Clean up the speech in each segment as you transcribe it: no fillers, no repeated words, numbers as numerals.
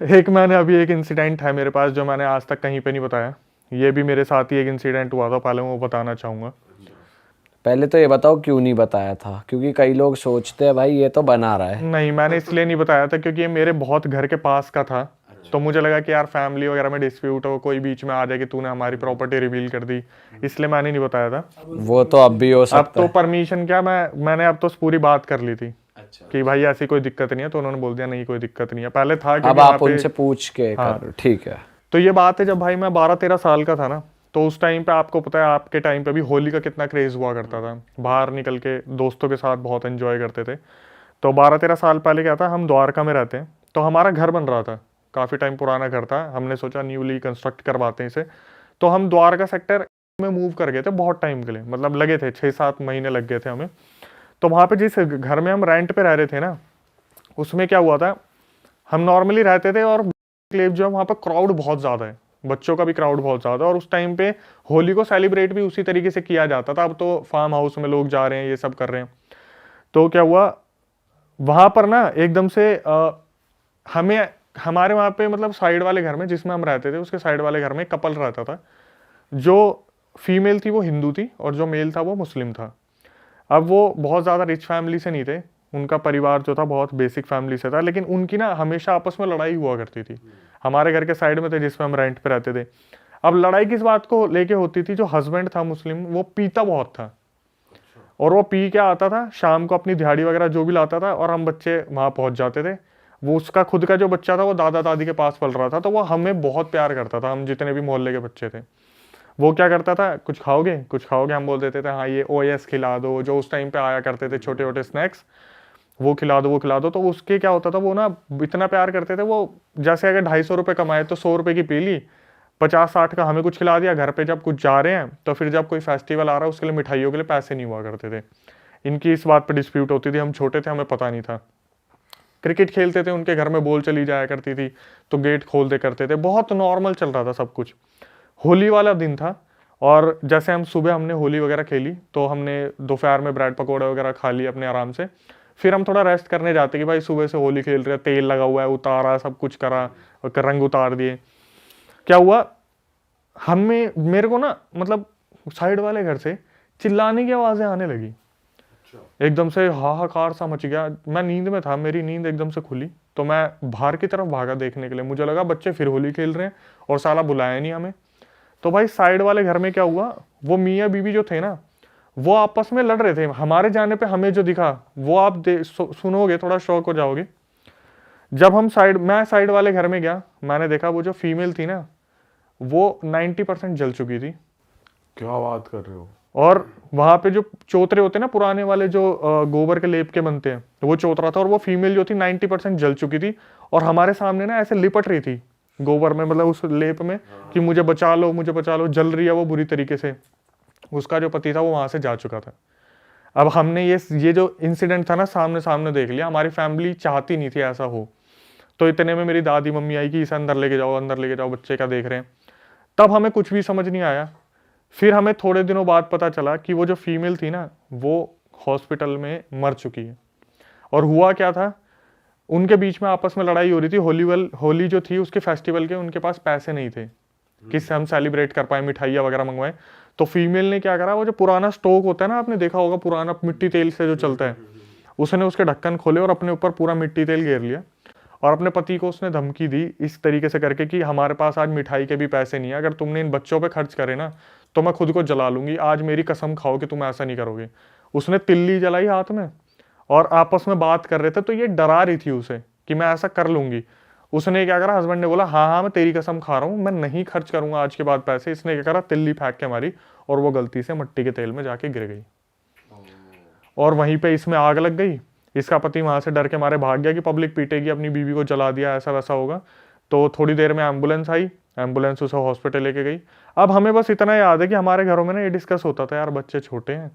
एक मैंने अभी एक इंसिडेंट है मेरे पास जो मैंने आज तक कहीं पे नहीं बताया। ये भी मेरे साथ ही एक इंसिडेंट हुआ था, पहले मैं वो बताना चाहूँगा। पहले तो ये बताओ क्यों नहीं बताया था, क्योंकि कई लोग सोचते हैं भाई ये तो बना रहा है। नहीं, मैंने इसलिए नहीं बताया था क्योंकि ये मेरे बहुत घर के पास का था। तो मुझे लगा कि यार फैमिली वगैरह में डिस्प्यूट हो, कोई बीच में आ जाए कि तूने हमारी प्रॉपर्टी रिवील कर दी, इसलिए मैंने नहीं बताया था। वो तो अब भी हो अब सकता तो है। परमिशन क्या, मैंने अब तो पूरी बात कर ली थी कि भाई ऐसी कोई दिक्कत नहीं है, तो उन्होंने बोल दिया नहीं कोई दिक्कत नहीं है। पहले था अब क्योंकि वहाँ आप पे। उनसे पूछ के हाँ, कर, ठीक है। तो ये बात है जब भाई मैं 12-13 साल का था ना, तो उस टाइम पे आपको पता है आपके टाइम पे भी होली का कितना क्रेज हुआ करता था। बाहर निकल के दोस्तों के साथ बहुत एंजॉय करते थे। तो 12-13 साल पहले क्या था, हम द्वारका में रहते हैं, तो हमारा घर बन रहा था। काफ़ी टाइम पुराना घर था, हमने सोचा न्यूली कंस्ट्रक्ट करवाते हैं इसे। तो हम द्वारका सेक्टर में मूव कर गए थे बहुत टाइम के लिए, मतलब लगे थे 6-7 महीने लग गए थे हमें। तो वहाँ पे जिस घर में हम रेंट पे रह रहे थे ना, उसमें क्या हुआ था, हम नॉर्मली रहते थे और क्लेव जो है वहाँ पर क्राउड बहुत ज़्यादा है, बच्चों का भी क्राउड बहुत ज़्यादा है। और उस टाइम पे होली को सेलिब्रेट भी उसी तरीके से किया जाता था। अब तो फार्म हाउस में लोग जा रहे हैं, ये सब कर रहे हैं। तो क्या हुआ, वहाँ पर ना एकदम से हमें हमारे वहाँ पे मतलब साइड वाले घर में जिसमें हम रहते थे, उसके साइड वाले घर में कपल रहता था। जो फीमेल थी वो हिंदू थी और जो मेल था वो मुस्लिम था। अब वो बहुत ज़्यादा रिच फैमिली से नहीं थे, उनका परिवार जो था बहुत बेसिक फैमिली से था, लेकिन उनकी ना हमेशा आपस में लड़ाई हुआ करती थी। हमारे घर के साइड में थे जिसमें हम रेंट पे रहते थे। अब लड़ाई किस बात को लेके होती थी, जो हस्बैंड था मुस्लिम वो पीता बहुत था। और वो पी के आता था शाम को, अपनी दिहाड़ी वगैरह जो भी लाता था, और हम बच्चे वहाँ पहुँच जाते थे। वो उसका खुद का जो बच्चा था वो दादा दादी के पास पल रहा था, तो वो हमें बहुत प्यार करता था, हम जितने भी मोहल्ले के बच्चे थे। वो क्या करता था, कुछ खाओगे कुछ खाओगे, हम बोल देते थे हाँ ये ओएस खिला दो, जो उस टाइम पे आया करते थे छोटे छोटे स्नैक्स, वो खिला दो वो खिला दो। तो उसके क्या होता था, वो ना इतना प्यार करते थे वो, जैसे अगर 250 रुपये कमाए तो 100 रुपये की पी ली, 50-60 का हमें कुछ खिला दिया। घर पे जब कुछ जा रहे हैं तो फिर जब कोई फेस्टिवल आ रहा है उसके लिए मिठाइयों के लिए पैसे नहीं हुआ करते थे। इनकी इस बात पर डिस्प्यूट होती थी, हम छोटे थे हमें पता नहीं था। क्रिकेट खेलते थे उनके घर में, बॉल चली जाया करती थी तो गेट खोल दे करते थे, बहुत नॉर्मल चल रहा था सब कुछ। होली वाला दिन था, और जैसे हम सुबह हमने होली वगैरह खेली, तो हमने दोपहर में ब्रेड पकौड़े वगैरह खा लिए अपने आराम से। फिर हम थोड़ा रेस्ट करने जाते कि भाई सुबह से होली खेल रहे हैं, तेल लगा हुआ है, उतारा सब कुछ करा और रंग उतार दिए। क्या हुआ, हमें मेरे को ना मतलब साइड वाले घर से चिल्लाने की आवाज़ें आने लगी। एकदम से हाहाकार सा मच गया, मैं नींद में था, मेरी नींद एकदम से खुली, तो मैं बाहर की तरफ भागा देखने के लिए, मुझे लगा बच्चे फिर होली खेल रहे हैं और साला बुलाया नहीं हमें। तो भाई साइड वाले घर में क्या हुआ, वो मियाँ बीवी जो थे ना, वो आपस में लड़ रहे थे। हमारे जाने पे हमें जो दिखा वो आप सुनोगे थोड़ा शौक हो जाओगे। जब मैं साइड वाले घर में गया, मैंने देखा वो जो फीमेल थी ना, वो 90% जल चुकी थी। क्या बात कर रहे हो? और वहां पे जो चौतरे होते हैं ना पुराने वाले, जो गोबर के लेप के बनते हैं, तो वो चौतरा था, और वो फीमेल जो थी 90% जल चुकी थी। और हमारे सामने ना ऐसे लिपट रही थी गोबर में, मतलब उस लेप में, कि मुझे बचा लो मुझे बचा लो, जल रही है वो बुरी तरीके से। उसका जो पति था वो वहां से जा चुका था। अब हमने ये जो इंसिडेंट था ना सामने सामने देख लिया, हमारी फैमिली चाहती नहीं थी ऐसा हो। तो इतने में मेरी दादी मम्मी आई कि इसे अंदर लेके जाओ अंदर लेके जाओ, बच्चे क्या देख रहे हैं। तब हमें कुछ भी समझ नहीं आया। फिर हमें थोड़े दिनों बाद पता चला कि वो जो फीमेल थी ना, वो हॉस्पिटल में मर चुकी है। और हुआ क्या था, उनके बीच में आपस में लड़ाई हो रही थी। होली जो थी उसके फेस्टिवल के उनके पास पैसे नहीं थे कि हम सेलिब्रेट कर पाए, मिठाइयाँ वगैरह मंगवाए। तो फीमेल ने क्या करा, वो जो पुराना स्टोव होता है ना, आपने देखा होगा पुराना मिट्टी तेल से जो चलता है, उसने उसके ढक्कन खोले और अपने ऊपर पूरा मिट्टी तेल घेर लिया। और अपने पति को उसने धमकी दी इस तरीके से करके कि हमारे पास आज मिठाई के भी पैसे नहीं है, अगर तुमने इन बच्चों पे खर्च करे ना तो मैं खुद को जला लूंगी, आज मेरी कसम खाओ कि तुम ऐसा नहीं करोगे। उसने तिल्ली जलाई हाथ में, और आपस में बात कर रहे थे, तो ये डरा रही थी उसे कि मैं ऐसा कर लूंगी। उसने क्या करा, हस्बैंड ने बोला हाँ हाँ मैं तेरी कसम खा रहा हूँ, मैं नहीं खर्च करूंगा आज के बाद पैसे। इसने क्या करा, तिल्ली फेंक के मारी, और वो गलती से मिट्टी के तेल में जाके गिर गई, और वहीं पे इसमें आग लग गई। इसका पति वहां से डर के मारे भाग गया कि पब्लिक पीटेगी, अपनी बीवी को जला दिया, ऐसा वैसा होगा। तो थोड़ी देर में एम्बुलेंस आई, एम्बुलेंस उसे हॉस्पिटल लेके गई। अब हमें बस इतना याद है कि हमारे घरों में ना ये डिस्कस होता था, यार बच्चे छोटे हैं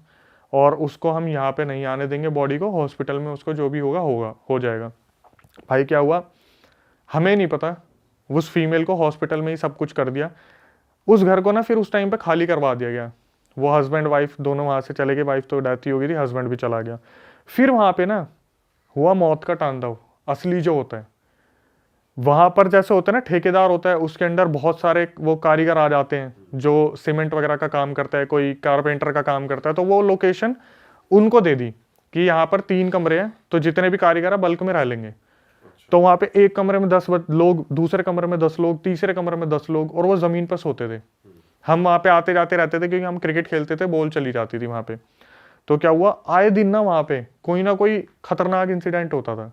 और उसको हम यहाँ पे नहीं आने देंगे, बॉडी को हॉस्पिटल में उसको जो भी होगा होगा हो जाएगा। भाई क्या हुआ हमें नहीं पता, उस फीमेल को हॉस्पिटल में ही सब कुछ कर दिया। उस घर को ना फिर उस टाइम पे खाली करवा दिया गया। वो हस्बैंड वाइफ दोनों वहां से चले गए, वाइफ तो डेथ ही हो गई थी, हस्बैंड भी चला गया। फिर वहां पे ना हुआ मौत का तांडव, असली जो होता है। वहां पर जैसे होता है ना, ठेकेदार होता है, उसके अंडर बहुत सारे वो कारीगर आ जाते हैं जो सीमेंट वगैरह का काम करता है, कोई कारपेंटर का काम करता है। तो वो लोकेशन उनको दे दी कि यहाँ पर 3 कमरे हैं, तो जितने भी कारीगर है बल्क में रह लेंगे। तो वहां पे एक कमरे में 10 लोग, दूसरे कमरे में 10 लोग, तीसरे कमरे में 10 लोग, और वो जमीन पर सोते थे। हम वहां पे आते जाते रहते थे क्योंकि हम क्रिकेट खेलते थे, बॉल चली जाती थी वहां पे। तो क्या हुआ, आए दिन ना वहां पे कोई ना कोई खतरनाक इंसिडेंट होता था।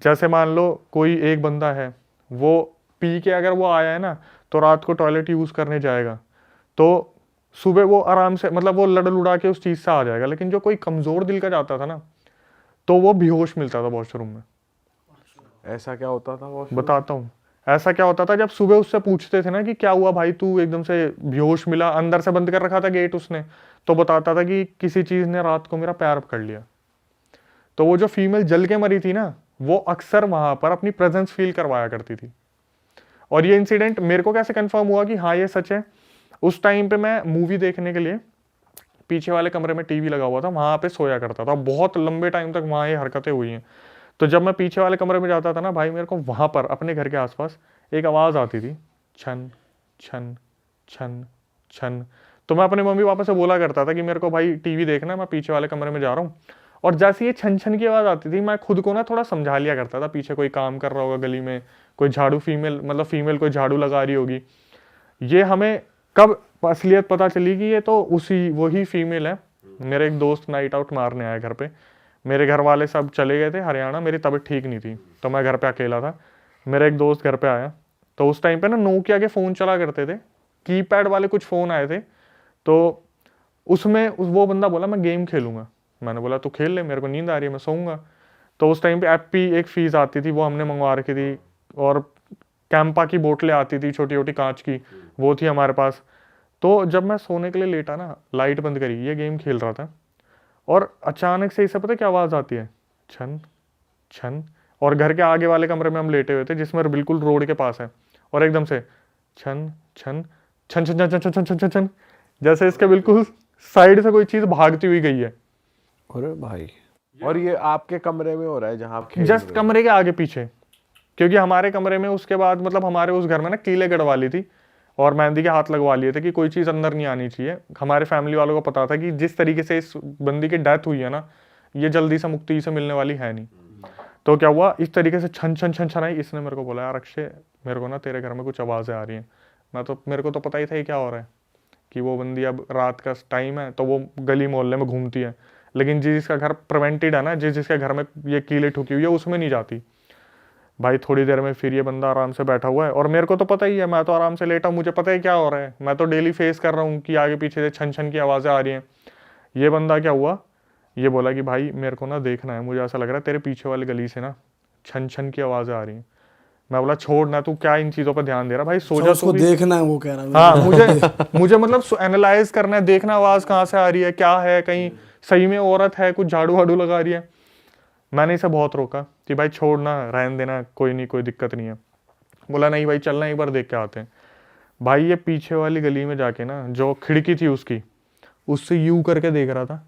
जैसे मान लो कोई एक बंदा है, वो पी के अगर वो आया है ना, तो रात को टॉयलेट यूज करने जाएगा, तो सुबह वो आराम से, मतलब वो लड़ लुड़ा के उस चीज से आ जाएगा। लेकिन जो कोई कमजोर दिल का जाता था ना, तो वो बेहोश मिलता था वॉशरूम में। ऐसा क्या होता था वो? बताता हूँ। ऐसा क्या होता था, जब सुबह उससे पूछते थे ना कि क्या हुआ भाई, तू एकदम से बेहोश मिला, अंदर से बंद कर रखा था गेट उसने, तो बताता था कि किसी चीज ने रात को मेरा पैर पकड़ लिया। तो वो जो फीमेल जल के मरी थी ना, वो अक्सर वहां पर अपनी प्रेजेंस फील करवाया करती थी। और ये इंसिडेंट मेरे को कैसे कंफर्म हुआ कि हाँ ये सच है, उस टाइम पे मैं मूवी देखने के लिए पीछे वाले कमरे में टीवी लगा हुआ था, वहां पे सोया करता था। बहुत लंबे टाइम तक वहां ये हरकतें हुई हैं। तो जब मैं पीछे वाले कमरे में जाता था ना भाई, मेरे को वहां पर अपने घर के आसपास एक आवाज आती थी, छन छन छन छन। तो मैं अपने मम्मी पापा से बोला करता था कि मेरे को भाई टीवी देखना है, मैं पीछे वाले कमरे में जा रहा हूँ। और जैसे ये छन छन की आवाज आती थी, मैं खुद को ना थोड़ा समझा लिया करता था, पीछे कोई काम कर रहा होगा गली में, कोई झाड़ू, फीमेल मतलब फीमेल कोई झाड़ू लगा रही होगी। ये हमें कब असलियत पता चली कि ये तो उसी वही फीमेल है। मेरे एक दोस्त नाइट आउट मारने आया घर पे, मेरे घर वाले सब चले गए थे हरियाणा, मेरी तबीयत ठीक नहीं थी, तो मैं घर पे अकेला था। मेरा एक दोस्त घर पे आया, तो उस टाइम पे ना नोकिया के फ़ोन चला करते थे, कीपैड वाले कुछ फ़ोन आए थे। तो उसमें वो बंदा बोला मैं गेम खेलूंगा। मैंने बोला तो खेल ले, मेरे को नींद आ रही है, मैं सोऊंगा। तो उस टाइम पे एप्पी एक फीस आती थी, वो हमने मंगवा रखी थी, और कैंपा की बोतलें आती थी छोटी छोटी कांच की, वो थी हमारे पास। तो जब मैं सोने के लिए लेटा ना, लाइट बंद करी, ये गेम खेल रहा था, और अचानक से इसे पता क्या आवाज़ आती है, छन छन। और घर के आगे वाले कमरे में हम लेटे हुए थे, जिसमें बिल्कुल रोड के पास है, और एकदम से छन छन छन छन छन छन छन छन छन छन, जैसे इसके बिल्कुल साइड से कोई चीज़ भागती हुई गई है। अरे भाई, और ये आपके कमरे में हो रहा है जहाँ आप खेल जस्ट रहे हो? कमरे के आगे पीछे, क्योंकि हमारे कमरे में उसके बाद मतलब हमारे उस घर में ना कीले गड़वा ली थी और मेहंदी के हाथ लगवा लिए थे कि कोई चीज़ अंदर नहीं आनी चाहिए। हमारे फैमिली वालों को पता था कि जिस तरीके से इस बंदी की डेथ हुई है ना, ये जल्दी से मुक्ति से मिलने वाली है नहीं। तो क्या हुआ, इस तरीके से छन छन छन छन आई। इसने मेरे को बोला यार अक्षय, मेरे को ना तेरे घर में कुछ आवाज़ें आ रही हैं। मेरे को तो पता ही था ये क्या हो रहा है, कि वो बंदी अब रात का टाइम है तो वो गली मोहल्ले में घूमती है, लेकिन जिसका घर प्रिवेंटेड है ना, जिसके घर में ये कीले ठुकी हुई है, उसमें नहीं जाती। भाई थोड़ी देर में फिर ये बंदा आराम से बैठा हुआ है, और मेरे को तो पता ही है, मैं तो आराम से लेटा हूँ, मुझे पता है क्या हो रहा है, मैं तो डेली फेस कर रहा हूँ कि आगे पीछे से छन छन की आवाज़ें आ रही हैं। ये बंदा क्या हुआ, ये बोला कि भाई मेरे को ना देखना है, मुझे ऐसा लग रहा है तेरे पीछे वाली गली से ना छन छन की आवाज़ें आ रही हैं। मैं बोला छोड़ ना, तू क्या इन चीज़ों पर ध्यान दे रहा भाई, सो जा उसको तू भी। देखना है, वो कह रहा है। हाँ मुझे मतलब एनालाइज करना है, देखना आवाज़ कहाँ से आ रही है, क्या है, कहीं सही में औरत है, कुछ झाड़ू वाड़ू लगा रही है। मैंने इसे बहुत रोका कि भाई छोड़ना, रहने देना, कोई नहीं, कोई दिक्कत नहीं है। बोला नहीं भाई चलना, एक बार देख के आते हैं। भाई ये पीछे वाली गली में जाके ना, जो खिड़की थी उसकी, उससे यू करके देख रहा था,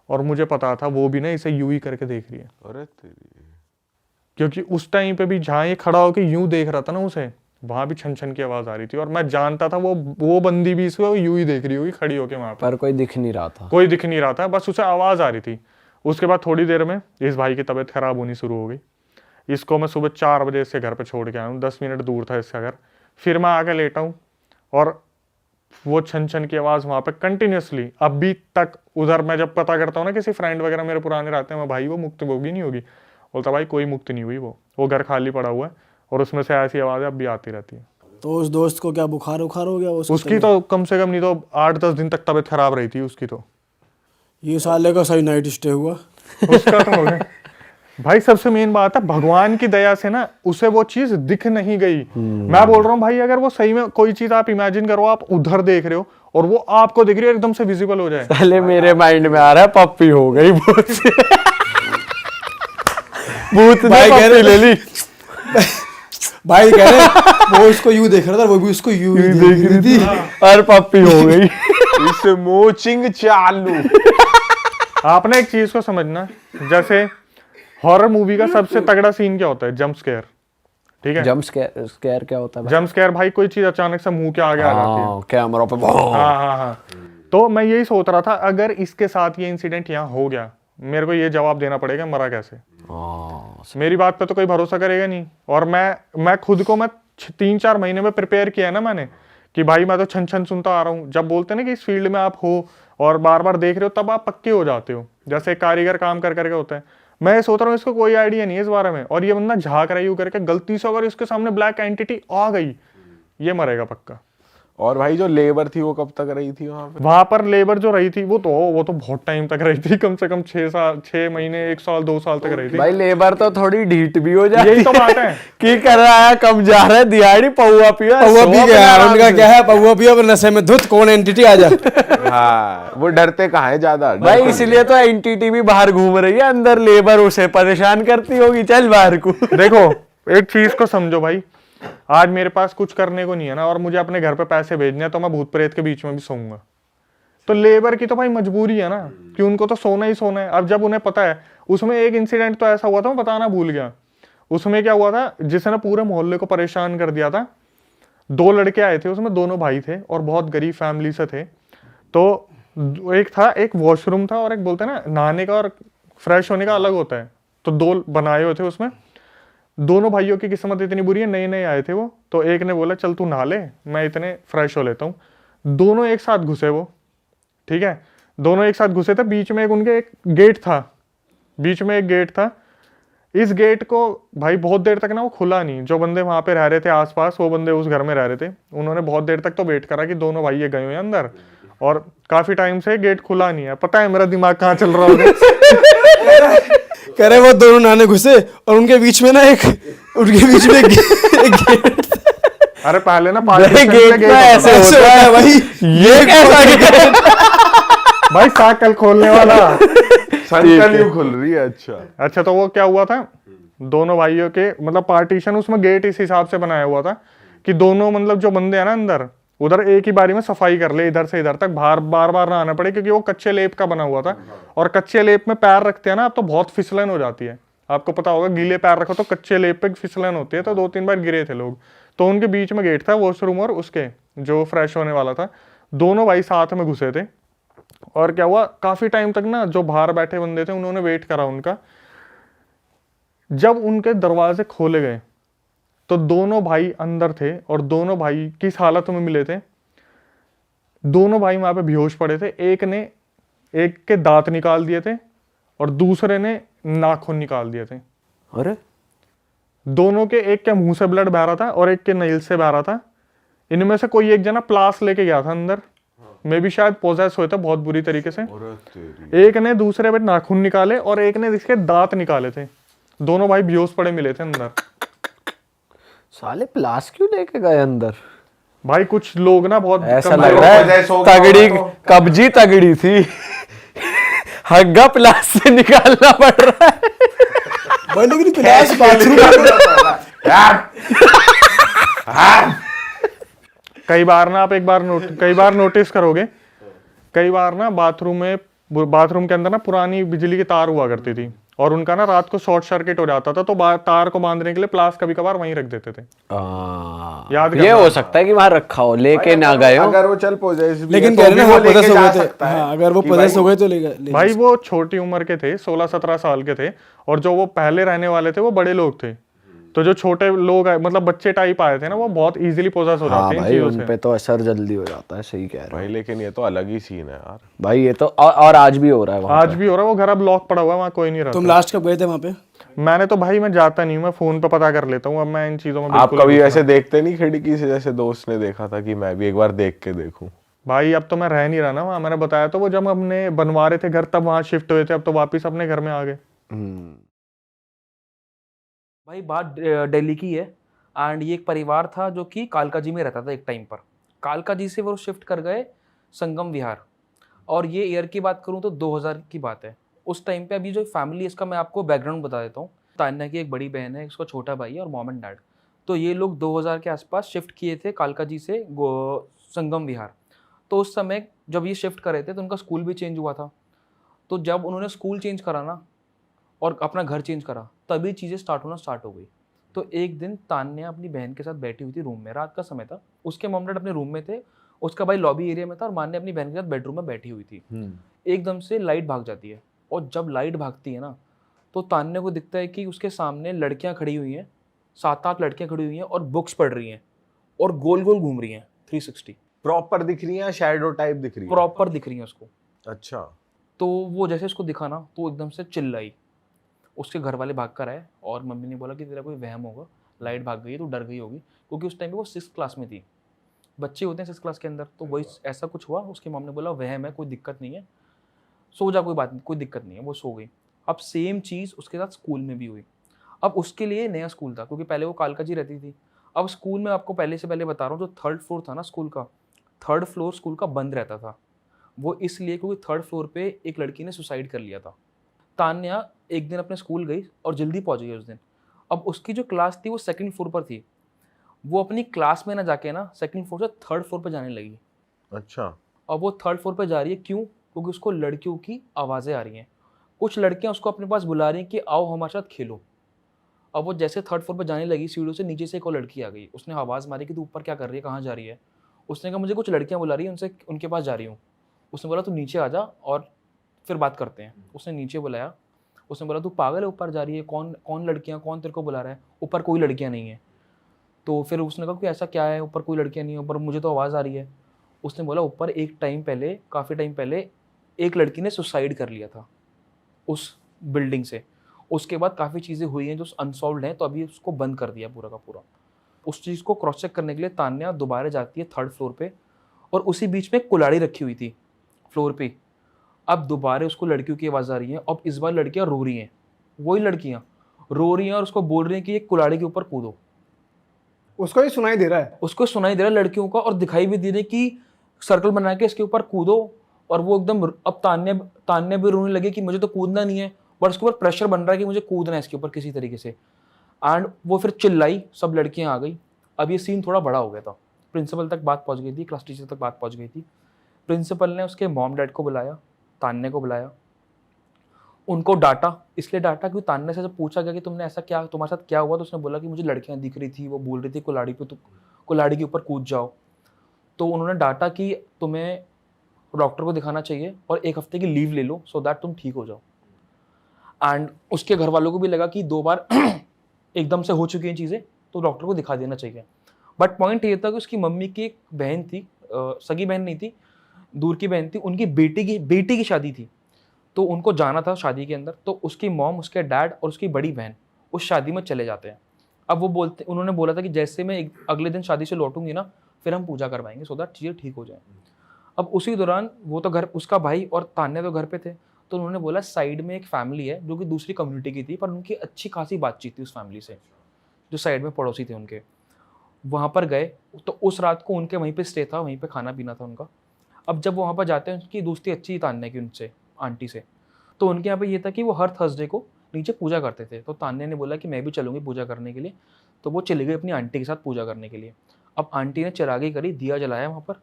और मुझे पता था वो भी ना इसे यू ही करके देख रही है, अरे तेरी, क्योंकि उस टाइम पे भी जहाँ ये खड़ा होकर यूं देख रहा था ना उसे, वहां भी छन छन की आवाज आ रही थी, और मैं जानता था वो बंदी भी इसको यूं ही देख रही होगी खड़ी होके वहां पर। कोई दिख नहीं रहा था, कोई दिख नहीं रहा था, बस उसे आवाज आ रही थी। उसके बाद थोड़ी देर में इस भाई की तबीयत खराब होनी शुरू हो गई। इसको मैं सुबह 4 बजे इसके घर पे छोड़ के आया हूँ, 10 मिनट दूर था इसका घर। फिर मैं आके लेटा हूँ, और वो छन छन की आवाज़ वहाँ पे कंटिन्यूसली अभी तक। उधर मैं जब पता करता हूँ ना, किसी फ्रेंड वगैरह मेरे पुराने रहते हैं, मैं भाई वो मुक्त होगी नहीं होगी, बोलता भाई कोई मुक्त नहीं हुई, वो घर खाली पड़ा हुआ है, और उसमें से ऐसी आवाज़ें अब भी आती रहती है। तो उस दोस्त को क्या बुखार उखार हो गया? उसकी तो कम से कम नहीं तो 8-10 दिन तक तबीयत खराब रही थी उसकी। तो ये साले का सही नाइट स्टे हुआ। उसका तो हो गया भाई। सबसे मेन बात है, भगवान की दया से ना उसे वो चीज दिख नहीं गई। मैं बोल रहा हूँ भाई, अगर वो सही में कोई चीज आप इमेजिन करो, आप उधर देख रहे हो और वो आपको दिख रही है, एकदम से विजिबल हो जाए। पहले मेरे माइंड में आ रहा है पप्पी हो गई भूत से। भूत ने पप्पी ले ली। भाई कह रहे वो उसको यूं देख रहा था, वो भी उसको यूं ही देख रही थी, और पप्पी हो गई। इस मोचिंग चालू। आपने एक चीज को समझना, जैसे हॉरर मूवी का सबसे तगड़ा सीन क्या होता है, जंप स्केयर, ठीक है। जंप स्केयर क्या होता है भाई? जंप स्केयर भाई कोई चीज अचानक से मुंह के आगे आ जाती है। हाँ, कैमरा पे हाँ हाँ हाँ। तो मैं यही सोच रहा था अगर इसके साथ ये इंसिडेंट यहाँ हो गया, मेरे को ये जवाब देना पड़ेगा मरा कैसे। हाँ, मेरी बात पे तो कोई भरोसा करेगा नहीं। और मैं खुद को मैं 3-4 महीने में प्रिपेयर किया है ना मैंने, कि भाई मैं तो छन छन सुनता आ रहा हूँ। जब बोलते हैं ना कि इस फील्ड में आप हो और बार बार देख रहे हो, तब आप पक्के हो जाते हो, जैसे कारीगर काम कर करके होता है। मैं ये सोच रहा हूँ इसको कोई आइडिया नहीं है इस बारे में, और ये बंदा झाँक रहा है यूं करके, गलती से अगर इसके सामने ब्लैक एंटिटी आ गई, ये मरेगा पक्का। और भाई जो लेबर थी वो कब तक रही थी वहां पे? वहां पर लेबर जो रही थी वो तो बहुत टाइम तक रही थी, कम से कम 6 महीने, 1 साल, 2 साल तक रही थी। भाई लेबर तो थोड़ी ढीठ भी हो जाती यही तो बात है। की कर रहा है, कम जा रहा है, दिहाड़ी पौवा पिया, पौवा सो पी अपने गया यार, आराम उनका से। क्या है, पौवा पिया पर नशे में धुत, कौन एंटिटी आ जा। हाँ, वो डरते कहाँ है ज्यादा। भाई इसलिए तो एंटिटी भी बाहर घूम रही है, अंदर लेबर उसे परेशान करती होगी, चल बाहर को। देखो एक चीज को समझो भाई, आज मेरे पास कुछ करने को नहीं है ना, और मुझे अपने घर पे पैसे भेजने हैं, तो मैं भूत प्रेत के बीच में भी सोऊंगा। तो लेबर की तो भाई मजबूरी है ना, कि उनको तो सोना ही सोना है। अब जब उन्हें पता है, उसमें एक इंसिडेंट तो ऐसा हुआ था, मैं बताना भूल गया। उसमें क्या हुआ था, जिसने पूरे मोहल्ले को परेशान कर दिया था। 2 लड़के आए थे, उसमें दोनों भाई थे और बहुत गरीब फैमिली से थे। तो एक वॉशरूम था और एक बोलते हैं ना नहाने का और फ्रेश होने का अलग होता है, तो 2 बनाए हुए थे उसमें। दोनों भाइयों की किस्मत इतनी बुरी है, नए नए आए थे वो, तो एक ने बोला चल तू नहा ले, मैं इतने फ्रेश हो लेता हूँ। दोनों एक साथ घुसे वो, ठीक है, दोनों एक साथ घुसे थे। बीच में उनके एक गेट था, बीच में एक गेट था। इस गेट को भाई बहुत देर तक ना वो खुला नहीं। जो बंदे वहां पे रह रहे थे आसपास, वो बंदे उस घर में रह रहे थे, उन्होंने बहुत देर तक तो वेट करा कि दोनों भाई ये गए हुए हैं अंदर, और काफी टाइम से गेट खुला नहीं है। पता है मेरा दिमाग कहाँ चल रहा होगा। कह रहे वो दोनों नाने घुसे और उनके बीच में एक गेट। अरे पहले ना गेट तो ऐसे होता है भाई, ये कैसा गेट? भाई साइकिल खोलने वाला। साइकिल यूं खुल रही है। अच्छा, तो वो क्या हुआ था, दोनों भाइयों के मतलब पार्टीशन, उसमें गेट इस हिसाब से बनाया हुआ था कि दोनों मतलब जो बंदे हैं ना अंदर, उधर एक ही बारी में सफाई कर ले, इधर से इधर तक, बार बार ना आना पड़े, क्योंकि वो कच्चे लेप का बना हुआ था। और कच्चे लेप में पैर रखते हैं ना आप, तो बहुत फिसलन हो जाती है। आपको पता होगा, गीले पैर रखो तो कच्चे लेप पे फिसलन होती है। तो 2-3 बार गिरे थे लोग। तो उनके बीच में गेट था, वॉशरूम और उसके जो फ्रेश होने वाला था। दोनों भाई साथ में घुसे थे, और क्या हुआ, काफी टाइम तक ना जो बाहर बैठे बंदे थे उन्होंने वेट करा उनका। जब उनके दरवाजे खोले गए तो दोनों भाई अंदर थे, और दोनों भाई किस हालत में मिले थे, दोनों भाई वहां पे बेहोश पड़े थे। एक के दांत निकाल दिए थे और दूसरे ने नाखून निकाल दिए थे। अरे दोनों के, एक के मुंह से ब्लड बह रहा था और एक के नेल से बह रहा था। इनमें से कोई एक जना प्लास लेके गया था अंदर, मे भी शायद पोजेस हुए थे बहुत बुरी तरीके से। एक ने दूसरे पे नाखून निकाले और एक ने इसके दांत निकाले थे। दोनों भाई बेहोश पड़े मिले थे अंदर। साले प्लास क्यों लेके गए अंदर? भाई कुछ लोग ना बहुत ऐसा कमजोर- लग रहा possess हो है गया तगड़ी होगा कब्जी तगड़ी थी। हग्गा प्लास से निकालना पड़ रहा है। भाई लेकिन प्लास बाथरूम कई बार ना आप कई बार नोटिस करोगे, कई बार ना बाथरूम के अंदर ना पुरानी बिजली की तार हुआ करती थी, और उनका ना रात को शॉर्ट सर्किट हो जाता था, तो तार को बांधने के लिए प्लास कभी कभार वहीं रख देते थे। याद ये करना। हो सकता है कि वहां रखा हो, लेके ना गए हो। अगर वो चल पोजेस भी लेकिन है, कह तो रहे ना भी हाँ वो लेके पोजेस हो जा गए थे। सकता है हाँ, अगर वो कि पोजेस भाई- हो गए तो ले भाई वो छोटी उम्र के थे, 16-17 साल के थे, और जो वो पहले रहने वाले थे वो बड़े लोग थे। तो जो छोटे लोग मतलब बच्चे टाइप आए थे ना, वो बहुत इजीली पोजेस हो हाँ जाते हैं इन भाई, चीजों उन से। पे तो असर जल्दी हो जाता है, सही कह रहे भाई लेकिन ये तो अलग ही सीन है यार। हो भाई। ये तो और आज भी हो रहा है वहाँ आज भी हो रहा है, वो घर अब लॉक पड़ा हुआ है, वहाँ कोई नहीं रहता। तुम लास्ट कब गए थे वहाँ पे? मैंने तो भाई मैं जाता नहीं हूँ, मैं फोन पे पता कर लेता हूँ। अब मैं इन चीजों में आप बिल्कुल कभी नहीं ऐसे देखते नहीं खिड़की से, जैसे दोस्त ने देखा था कि मैं भी एक बार देख के देखूं? भाई अब तो मैं रह नहीं रहा ना वहाँ। मैंने बताया तो, वो जब हमने बनवा रहे थे घर तब वहाँ शिफ्ट हुए थे, अब तो वापिस अपने घर में आ गए। भाई बात दिल्ली की है। एंड ये एक परिवार था जो कि कालका जी में रहता था एक टाइम पर। कालका जी से वो शिफ्ट कर गए संगम विहार। और ये ईयर की बात करूँ तो 2000 की बात है। उस टाइम पे अभी जो फैमिली, इसका मैं आपको बैकग्राउंड बता देता हूँ। तान्या की एक बड़ी बहन है, इसका छोटा भाई है और मॉम एंड डैड। तो ये लोग 2000 के आसपास शिफ्ट किए थे कालका जी से संगम विहार। तो उस समय जब ये शिफ्ट कर रहे थे तो उनका स्कूल भी चेंज हुआ था। तो जब उन्होंने स्कूल चेंज करा ना और अपना घर चेंज करा, तभी चीज़ें स्टार्ट होना स्टार्ट हो गई। तो एक दिन तान्या अपनी बहन के साथ बैठी हुई थी रूम में, रात का समय था, उसके मॉम डैड अपने रूम में थे, उसका भाई लॉबी एरिया में था और मान्या अपनी बहन के साथ बेडरूम में बैठी हुई थी। एकदम से लाइट भाग जाती है और जब लाइट भागती है ना तो तान्या को दिखता है कि उसके सामने लड़कियां खड़ी हुई हैं, 7-8 लड़कियां खड़ी हुई हैं और बुक्स पढ़ रही हैं और गोल गोल घूम रही हैं 360, प्रॉपर दिख रही है, शैडो टाइप दिख रही है? प्रॉपर दिख रही हैं उसको। अच्छा। तो वो जैसे उसको दिखा ना तो एकदम से चिल्लाई, उसके घर वाले भाग कर आए और मम्मी ने बोला कि तेरा कोई वहम होगा, लाइट भाग गई है, तो डर गई होगी, क्योंकि उस टाइम पे वो 6th क्लास में थी, बच्चे होते हैं 6th क्लास के अंदर, तो वही ऐसा कुछ हुआ। उसकी मॉम ने बोला वहम है, कोई दिक्कत नहीं है, सो जा, कोई बात नहीं, कोई दिक्कत नहीं है, वो सो गई। अब सेम चीज़ उसके साथ स्कूल में भी हुई। अब उसके लिए नया स्कूल था क्योंकि पहले वो कालका जी रहती थी। अब स्कूल में आपको पहले से पहले बता रहा हूँ, जो 3rd फ्लोर था ना स्कूल का, 3rd फ्लोर स्कूल का बंद रहता था, वो इसलिए क्योंकि 3rd फ्लोर पे एक लड़की ने सुसाइड कर लिया था। तान्या एक दिन अपने स्कूल गई और जल्दी पहुंच गई उस दिन। अब उसकी जो क्लास थी वो 2nd फ्लोर पर थी, वो अपनी क्लास में ना जाके ना 2nd फ्लोर से 3rd फ्लोर पर जाने लगी। अच्छा। अब वो 3rd फ्लोर पर जा रही है, क्यों? क्योंकि उसको लड़कियों की आवाज़ें आ रही हैं, कुछ लड़कियां उसको अपने पास बुला रही हैं कि आओ हमारे साथ खेलो। अब वो जैसे 3rd फ्लोर पर जाने लगी, सीढ़ियों से नीचे से एक और लड़की आ गई, उसने आवाज़ मारी कि तू ऊपर क्या कर रही है, कहाँ जा रही है? उसने कहा मुझे कुछ लड़कियां बुला रही हैं, उनसे उनके पास जा रही हूँ। उसने बोला तू नीचे आ जा और फिर बात करते हैं। उसने नीचे बुलाया, उसने बोला तू पागल है, ऊपर जा रही है, कौन कौन लड़कियां, कौन तेरे को बुला रहा है, ऊपर कोई लड़कियां नहीं है। तो फिर उसने कहा कि ऐसा क्या है, ऊपर कोई लड़कियां नहीं है, ऊपर मुझे तो आवाज़ आ रही है। उसने बोला ऊपर एक टाइम पहले, काफ़ी टाइम पहले एक लड़की ने सुसाइड कर लिया था उस बिल्डिंग से। उसके बाद काफ़ी चीज़ें हुई हैं जो अनसॉल्व्ड हैं, तो अभी उसको बंद कर दिया पूरा का पूरा। उस चीज़ को क्रॉस चेक करने के लिए तान्या दोबारा जाती है 3rd फ्लोर पे, और उसी बीच में कुल्हाड़ी रखी हुई थी फ्लोर पे। अब दोबारा उसको लड़कियों की आवाज़ आ रही है, अब इस बार लड़कियां रो रही हैं, वही लड़कियां रो रही हैं और उसको बोल रही हैं कि ये कुल्हाड़ी के ऊपर कूदो। उसको ही सुनाई दे रहा है। उसको सुनाई दे रहा है लड़कियों का, और दिखाई भी दे रही कि सर्कल बना के इसके ऊपर कूदो। और वो एकदम, अब तान्या भी रोने लगी कि मुझे तो कूदना नहीं है, बट उसके ऊपर प्रेशर बन रहा है कि मुझे कूदना है इसके ऊपर किसी तरीके से। एंड वो फिर चिल्लाई, सब लड़कियां आ गई। अब ये सीन थोड़ा बड़ा हो गया था, प्रिंसिपल तक बात पहुंच गई थी, क्लास टीचर तक बात पहुंच गई थी। प्रिंसिपल ने उसके मॉम डैड को बुलाया, तान्या को बुलाया, उनको डांटा। इसलिए डांटा क्योंकि तान्या से जब पूछा गया कि तुमने ऐसा क्या, तुम्हारे साथ क्या हुआ, तो उसने बोला कि मुझे लड़कियां दिख रही थी, वो बोल रही थी कुल्हाड़ी पे, तो कुल्हाड़ी के ऊपर कूद जाओ। तो उन्होंने डांटा कि तुम्हें डॉक्टर को दिखाना चाहिए और 1 हफ्ते की लीव ले लो, सो दैट तुम ठीक हो जाओ। एंड उसके घर वालों को भी लगा कि 2 बार एकदम से हो चुकी हैं चीज़ें, तो डॉक्टर को दिखा देना चाहिए। बट पॉइंट ये था कि उसकी मम्मी की एक बहन थी, सगी बहन नहीं थी, दूर की बहन थी, उनकी बेटी की शादी थी, तो उनको जाना था शादी के अंदर। तो उसकी मॉम, उसके डैड और उसकी बड़ी बहन उस शादी में चले जाते हैं। अब वो उन्होंने बोला था कि जैसे मैं अगले दिन शादी से लौटूंगी ना, फिर हम पूजा करवाएंगे, सो दैट चीज़ें ठीक हो जाए। अब उसी दौरान वो तो घर, उसका भाई और तान्या तो घर पे थे, तो उन्होंने बोला साइड में एक फैमिली है जो कि दूसरी कम्युनिटी की थी, पर उनकी अच्छी खासी बातचीत थी उस फैमिली से, जो साइड में पड़ोसी थे उनके। वहाँ पर गए तो उस रात को उनके वहीं पे स्टे था, वहीं पे खाना पीना था उनका। अब जब वहाँ पर जाते हैं, उनकी दोस्ती अच्छी थी तान्या की उनसे, आंटी से। तो उनके यहाँ पे ये था कि वो हर थर्सडे को नीचे पूजा करते थे। तो तान्या ने बोला कि मैं भी चलूँगी पूजा करने के लिए, तो वो चली गई अपनी आंटी के साथ पूजा करने के लिए। अब आंटी ने चिरागी करी, दिया जलाया वहाँ पर,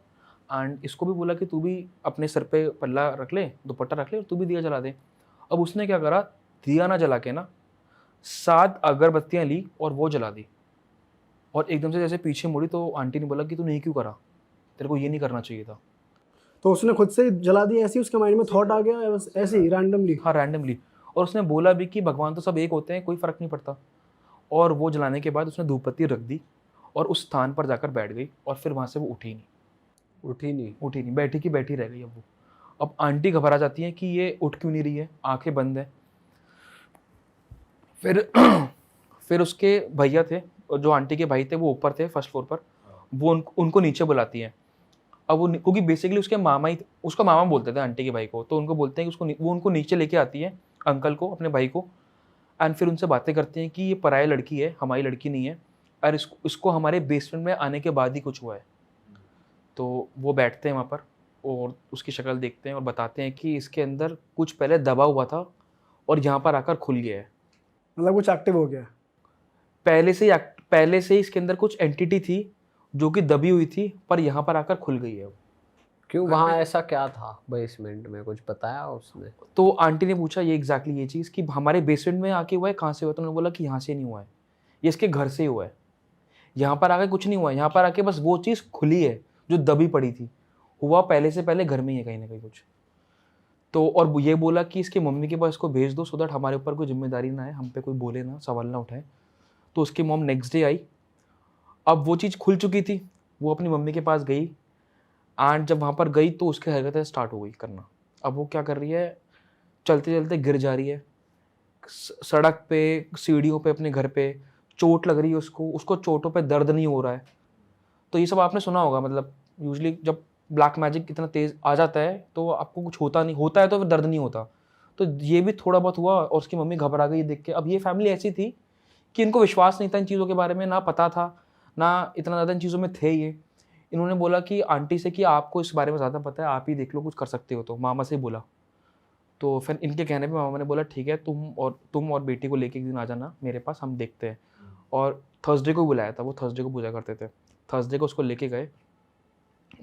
एंड इसको भी बोला कि तू भी अपने सर पे पल्ला रख ले, दुपट्टा रख ले, और तू भी दिया जला दे। अब उसने क्या करा, दिया ना जला के ना 7 अगरबत्तियाँ ली और वो जला दी, और एकदम से जैसे पीछे मुड़ी तो आंटी ने बोला कि तूने ये क्यों करा, तेरे को ये नहीं करना चाहिए था। तो उसने खुद से जला दी, ऐसे ही उसके माइंड में थॉट आ गया, या बस ऐसे ही रैंडमली? हाँ, रैंडमली। और उसने बोला भी कि भगवान तो सब एक होते हैं, कोई फ़र्क नहीं पड़ता। और वो जलाने के बाद उसने धूप बत्ती रख दी और उस स्थान पर जाकर बैठ गई, और फिर वहाँ से वो उठी नहीं, बैठी की बैठी रह गई। अब आंटी घबरा जाती है कि ये उठ क्यों नहीं रही है, आंखें बंद है। फिर उसके भैया थे, जो आंटी के भाई थे, वो ऊपर थे 1st फ्लोर पर, वो उनको नीचे बुलाती है। अब वो, क्योंकि बेसिकली उसके मामा ही, उसका मामा बोलते थे आंटी के भाई को, तो उनको बोलते हैं कि वो उनको नीचे लेके आती है, अंकल को, अपने भाई को। एंड फिर उनसे बातें करती हैं कि ये पराई लड़की है, हमारी लड़की नहीं है, और इसको हमारे बेसमेंट में आने के बाद ही कुछ हुआ है। तो वो बैठते हैं वहाँ पर और उसकी शक्ल देखते हैं और बताते हैं कि इसके अंदर कुछ पहले दबा हुआ था और यहाँ पर आकर खुल गया है। मतलब कुछ एक्टिव हो गया? पहले से ही इसके अंदर कुछ एंटिटी थी जो कि दबी हुई थी, पर यहाँ पर आकर खुल गई है। क्यों, वहाँ ऐसा क्या था बेसमेंट में, कुछ बताया उसने? तो आंटी ने पूछा ये एग्जैक्टली ये चीज़ कि हमारे बेसमेंट में आके हुआ है, कहाँ से हुआ? तो उन्होंने बोला कि यहाँ से नहीं हुआ है, ये इसके घर से ही हुआ है, यहाँ पर आके कुछ नहीं हुआ है, यहाँ पर आके बस वो चीज़ खुली है जो दबी पड़ी थी, हुआ पहले से पहले घर में ही है कहीं ना कहीं कुछ। तो और ये बोला कि इसकी मम्मी के पास इसको भेज दो सो दैट हमारे ऊपर कोई जिम्मेदारी ना है, हम पे कोई बोले ना, सवाल ना उठाए। तो उसकी मॉम नेक्स्ट डे आई, अब वो चीज़ खुल चुकी थी, वो अपनी मम्मी के पास गई एंड जब वहाँ पर गई तो उसकी हरकतें स्टार्ट हो गई करना। अब वो क्या कर रही है, चलते चलते गिर जा रही है सड़क पे, सीढ़ियों पे, अपने घर पे, चोट लग रही है उसको, उसको चोटों पे दर्द नहीं हो रहा है। तो ये सब आपने सुना होगा, मतलब यूजुअली जब ब्लैक मैजिक इतना तेज आ जाता है तो आपको कुछ होता नहीं, होता है तो फिर दर्द नहीं होता। तो ये भी थोड़ा बहुत हुआ और उसकी मम्मी घबरा गई देख के। अब ये फैमिली ऐसी थी कि इनको विश्वास नहीं था इन चीज़ों के बारे में, ना पता था, ना इतना ज़्यादा इन चीज़ों में थे ये। इन्होंने बोला कि आंटी से कि आपको इस बारे में ज़्यादा पता है, आप ही देख लो, कुछ कर सकते हो तो। मामा से बोला, तो फिर इनके कहने पे मामा ने बोला ठीक है, तुम और बेटी को लेके एक दिन आ जाना मेरे पास, हम देखते हैं। और थर्सडे को बुलाया था, वो थर्सडे को पूजा करते थे। थर्सडे को उसको लेके गए,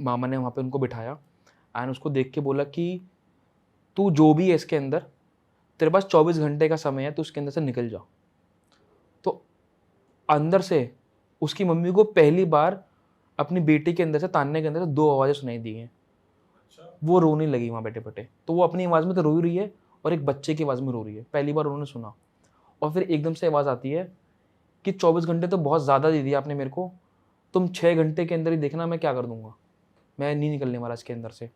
मामा ने वहाँ पे उनको बिठाया एंड उसको देख के बोला कि तू जो भी है इसके अंदर, तेरे पास 24 घंटे का समय है, तो उसके अंदर से निकल जा। तो अंदर से उसकी मम्मी को पहली बार अपनी बेटी के अंदर से, तान्ने के अंदर से 2 आवाज़ें सुनाई दी हैं। वो रोने लगी वहाँ बैठे बैठे, तो वो अपनी आवाज़ में तो रो ही रही है और एक बच्चे की आवाज़ में रो रही है, पहली बार उन्होंने सुना। और फिर एकदम से आवाज़ आती है कि 24 घंटे तो बहुत ज़्यादा दे दिया आपने मेरे को, तुम 6 घंटे के अंदर ही देखना मैं क्या कर दूंगा, मैं नहीं निकलने वाला इसके अंदर से।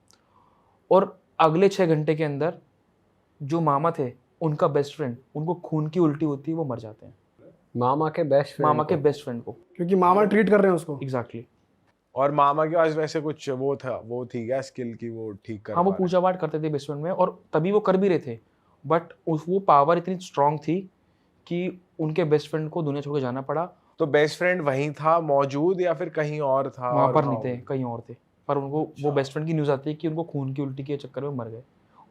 और अगले 6 घंटे के अंदर जो मामा थे, उनका बेस्ट फ्रेंड, उनको खून की उल्टी होती है, वो मर जाते हैं। मामा के बेस्ट मामा के बेस्ट फ्रेंड को, क्योंकि मामा ट्रीट कर रहे हैं उसको। एग्जैक्टली। और मामा के पास वैसे कुछ वो थी क्या स्किल की, वो ठीक कर हाँ, वो पा रहे? पूजा पाठ करते थे बेसमेंट में और तभी वो कर भी रहे थे, बट वो पावर इतनी स्ट्रांग थी कि उनके बेस्ट फ्रेंड को दुनिया छोड़ के जाना पड़ा। तो बेस्ट फ्रेंड वहीं था मौजूद या फिर कहीं और था? वहाँ और पर नहीं कहाँ थे, हो? कहीं और थे, पर उनको वो बेस्ट फ्रेंड की न्यूज़ आती है कि उनको खून की उल्टी के चक्कर में मर गए।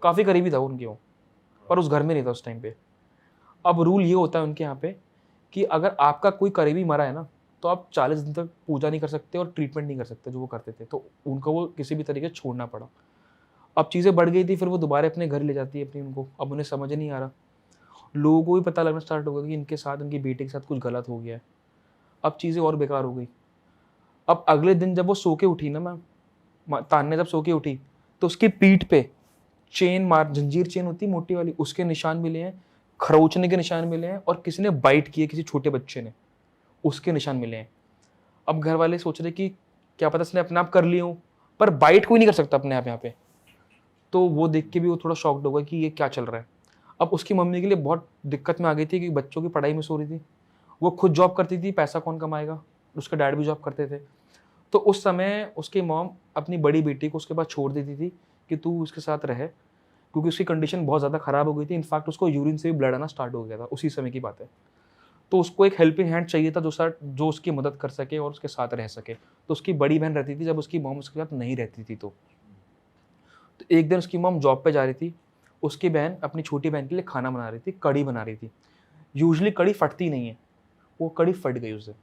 काफ़ी करीबी था उनके वो, पर उस घर में नहीं था उस टाइम पे। अब रूल ये होता है उनके यहाँ पे कि अगर आपका कोई करीबी मरा है ना, तो आप 40 दिन तक पूजा नहीं कर सकते और ट्रीटमेंट नहीं कर सकते, जो वो करते थे। तो उनको वो किसी भी तरीके से छोड़ना पड़ा। अब चीज़ें बढ़ गई थी, फिर वो दोबारा अपने घर ले जाती है अपनी उनको। अब उन्हें समझ नहीं आ रहा, लोगों को भी पता लगना स्टार्ट हो गया कि इनके साथ, उनकी बेटे के साथ कुछ गलत हो गया है। अब चीज़ें और बेकार हो गई। अब अगले दिन जब वो सो के उठी ना, मैं तान्या जब सो के उठी तो उसकी पीठ पे चेन मार, जंजीर चेन होती मोटी वाली, उसके निशान मिले हैं, खरोचने के निशान मिले हैं और किसी ने बाइट किए, किसी छोटे बच्चे ने, उसके निशान मिले हैं। अब घर वाले सोच रहे कि क्या पता इसने अपने आप कर लिए हो, पर बाइट कोई नहीं कर सकता अपने आप यहाँ पे। तो वो देख के भी वो थोड़ा शॉक्ड हो गया कि ये क्या चल रहा है। अब उसकी मम्मी के लिए बहुत दिक्कत में आ गई थी कि बच्चों की पढ़ाई में सो रही थी, वो खुद जॉब करती थी, पैसा कौन कमाएगा, उसके डैड भी जॉब करते थे। तो उस समय उसकी मॉम अपनी बड़ी बेटी को उसके पास छोड़ देती थी कि तू उसके साथ रहे, क्योंकि उसकी कंडीशन बहुत ज़्यादा ख़राब हो गई थी। इनफैक्ट उसको यूरिन से भी ब्लड आना स्टार्ट हो गया था, उसी समय की बात है। तो उसको एक हेल्पिंग हैंड चाहिए था जो उसकी मदद कर सके और उसके साथ रह सके। तो उसकी बड़ी बहन रहती थी, जब उसकी मॉम उसके साथ नहीं रहती थी तो एक दिन उसकी मॉम जॉब पे जा रही थी, उसकी बहन अपनी छोटी बहन के लिए खाना बना रही थी, कड़ी बना रही थी। यूजुअली कड़ी फटती नहीं है, वो कड़ी फट गई उस दिन।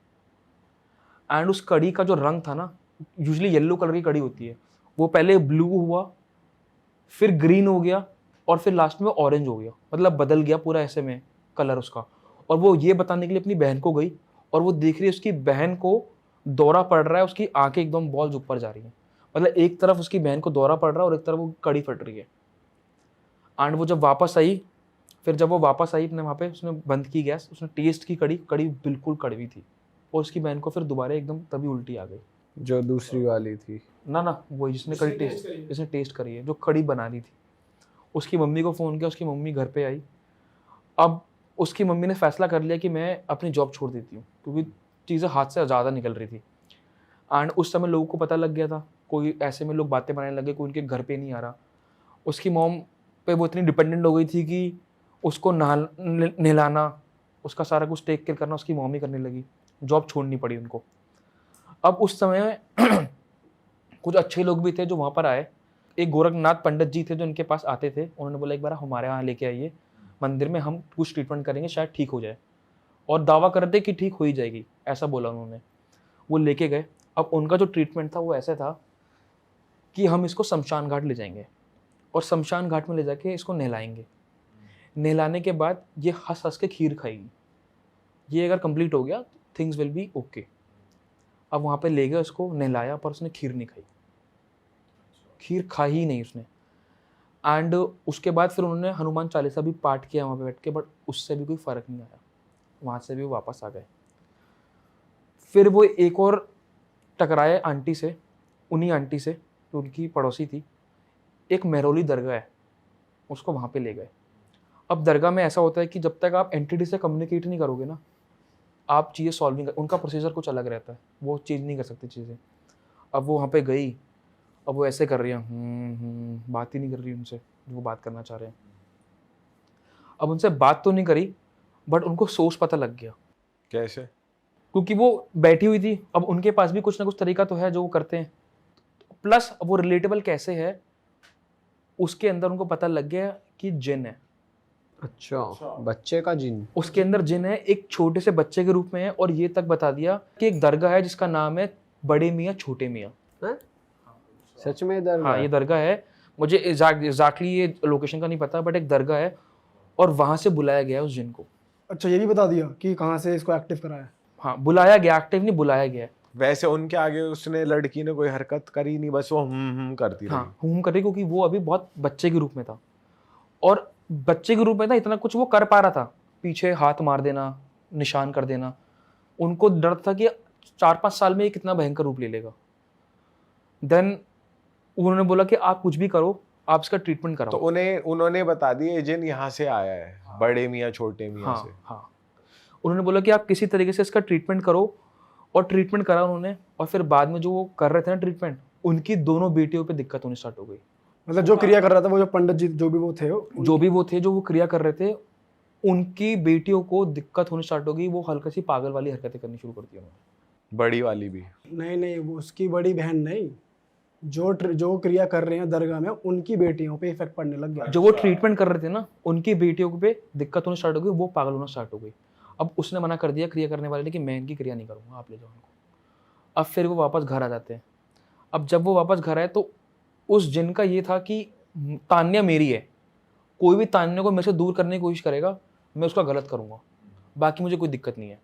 एंड उस कड़ी का जो रंग था ना, यूजुअली येलो कलर की कड़ी होती है, वो पहले ब्लू हुआ, फिर ग्रीन हो गया और फिर लास्ट में ऑरेंज हो गया, मतलब बदल गया पूरा ऐसे में कलर उसका। और वो ये बताने के लिए अपनी बहन को गई और वो देख रही है उसकी बहन को दौरा पड़ रहा है, उसकी आंखें एकदम बॉल्स ऊपर जा रही हैं, मतलब एक तरफ उसकी बहन को दौरा पड़ रहा है और एक तरफ वो कड़ी फट रही है। एंड वो जब वापस आई, फिर जब वो वापस आई अपने वहाँ पे, उसने बंद की गैस, उसने टेस्ट की कड़ी, कड़ी बिल्कुल कड़वी थी और उसकी बहन को फिर दोबारा एकदम तभी उल्टी आ गई। जो दूसरी वाली थी ना वही जिसने कड़ी जिसने टेस्ट करी है, जो कड़ी बना रही थी। उसकी मम्मी को फ़ोन किया, उसकी मम्मी घर पे आई। अब उसकी मम्मी ने फैसला कर लिया कि मैं अपनी जॉब छोड़ देती हूँ, क्योंकि चीज़ें हाथ से ज़्यादा निकल रही थी। एंड उस समय लोगों को पता लग गया था, कोई ऐसे में लोग बातें बनाने लगे, कोई उनके घर पे नहीं आ रहा। उसकी मॉम पे वो इतनी डिपेंडेंट हो गई थी कि उसको नहलाना, उसका सारा कुछ टेक केयर करना उसकी मॉम ही करने लगी, जॉब छोड़नी पड़ी उनको। अब उस समय कुछ अच्छे लोग भी थे जो वहाँ पर आए। एक गोरखनाथ पंडित जी थे जो इनके पास आते थे, उन्होंने बोला एक बार हमारे यहाँ लेके आइए मंदिर में, हम कुछ ट्रीटमेंट करेंगे, शायद ठीक हो जाए। और दावा कर दे कि ठीक हो ही जाएगी, ऐसा बोला उन्होंने। वो लेके गए। अब उनका जो ट्रीटमेंट था वो ऐसा था कि हम इसको शमशान घाट ले जाएंगे और शमशान घाट में ले जाके इसको नहलाएंगे। नहलाने के बाद ये हंस हंस के खीर खाएगी। ये अगर कंप्लीट हो गया थिंग्स विल बी ओके। अब वहाँ पे ले गए उसको, नहलाया, पर उसने खीर नहीं खाई, खीर खा ही नहीं उसने। एंड उसके बाद फिर उन्होंने हनुमान चालीसा भी पाठ किया वहाँ पे बैठ के, बट उससे भी कोई फ़र्क नहीं आया। वहाँ से भी वो वापस आ गए। फिर वो एक और टकराए आंटी से, उन्हीं आंटी से जो उनकी पड़ोसी थी। एक मेहरौली दरगाह है, उसको वहाँ पे ले गए। अब दरगाह में ऐसा होता है कि जब तक आप एंटिटी से कम्युनिकेट नहीं करोगे ना, आप चीज़ें सॉल्व नहीं कर, उनका प्रोसीजर कुछ अलग रहता है, वो चीज़ नहीं कर सकती चीज़ें। अब वो वहाँ पे गई, अब वो ऐसे कर रही है, बात ही नहीं कर रही उनसे जो वो बात करना चाह रहे हैं। अब उनसे बात तो नहीं करी, बट उनको सोर्स पता लग गया, कैसे? क्योंकि वो बैठी हुई थी। अब उनके पास भी कुछ ना कुछ तरीका तो है जो वो करते हैं, प्लस वो रिलेटेबल कैसे है उसके अंदर उनको पता लग गया कि जिन है, अच्छा, बच्चे का जिन। उसके अंदर जिन है, एक छोटे से बच्चे के रूप में है। और ये तक बता दिया कि एक दरगाह है जिसका नाम है बड़े मियाँ छोटे मियाँ। हैं? सच में दर्द हाँ, ये दरगाह है, मुझे एग्जैक्टली ये लोकेशन का नहीं पता, बट एक दरगाह है और वहां से बुलाया गया उस जिन को। अच्छा, ये भी बता दिया कि कहाँ से इसको एक्टिव कराया। हाँ, बुलाया गया, एक्टिव नहीं, बुलाया गया है। वैसे उनके आगे उसने, लड़की ने कोई हरकत करी नहीं, बस वो करती रही। हाँ, हुम करे, क्योंकि वो अभी बहुत बच्चे के रूप में था। और बच्चे के रूप में था, इतना कुछ वो कर पा रहा था, पीछे हाथ मार देना, निशान कर देना। उनको डर था कि 4-5 साल में ये कितना भयंकर रूप ले लेगा। देन उन्होंने बोला कि आप कुछ भी करो, आप इसका ट्रीटमेंट कराओ। तो उन्होंने बता दिया ये जिन यहाँ से आया है, बड़े मियाँ छोटे मियाँ से। हाँ, उन्होंने बोला कि आप किसी तरीके से इसका ट्रीटमेंट करो, और ट्रीटमेंट करा उन्होंने। और फिर बाद में जो वो कर रहे थे ना ट्रीटमेंट, उनकी दोनों बेटियों पे दिक्कत होनी स्टार्ट हो गई। मतलब जो क्रिया कर रहा था, वो जो पंडित जी जो भी वो थे, जो वो क्रिया कर रहे थे, उनकी बेटियों को दिक्कत होनी स्टार्ट हो गई। वो हल्का सी पागल वाली हरकतें करनी शुरू कर दी उन्होंने। बड़ी वाली भी? नहीं, वो उसकी बड़ी बहन नहीं, जो क्रिया कर रहे हैं दरगाह में, उनकी बेटियों पे इफेक्ट पड़ने लग गया। जो वो ट्रीटमेंट कर रहे थे ना, उनकी बेटियों पे दिक्कत होनी स्टार्ट हो गई, वो पागल होना स्टार्ट हो गई। अब उसने मना कर दिया क्रिया करने वाले ने कि मैं इनकी क्रिया नहीं करूँगा, आप ले जाओ उनको। अब फिर वो वापस घर आ जाते हैं। अब जब वो वापस घर आए तो उस जिन का ये था कि तान्या मेरी है, कोई भी तान्या को मेरे से दूर करने की कोशिश करेगा, मैं उसका गलत करूँगा, बाकी मुझे कोई दिक्कत नहीं है।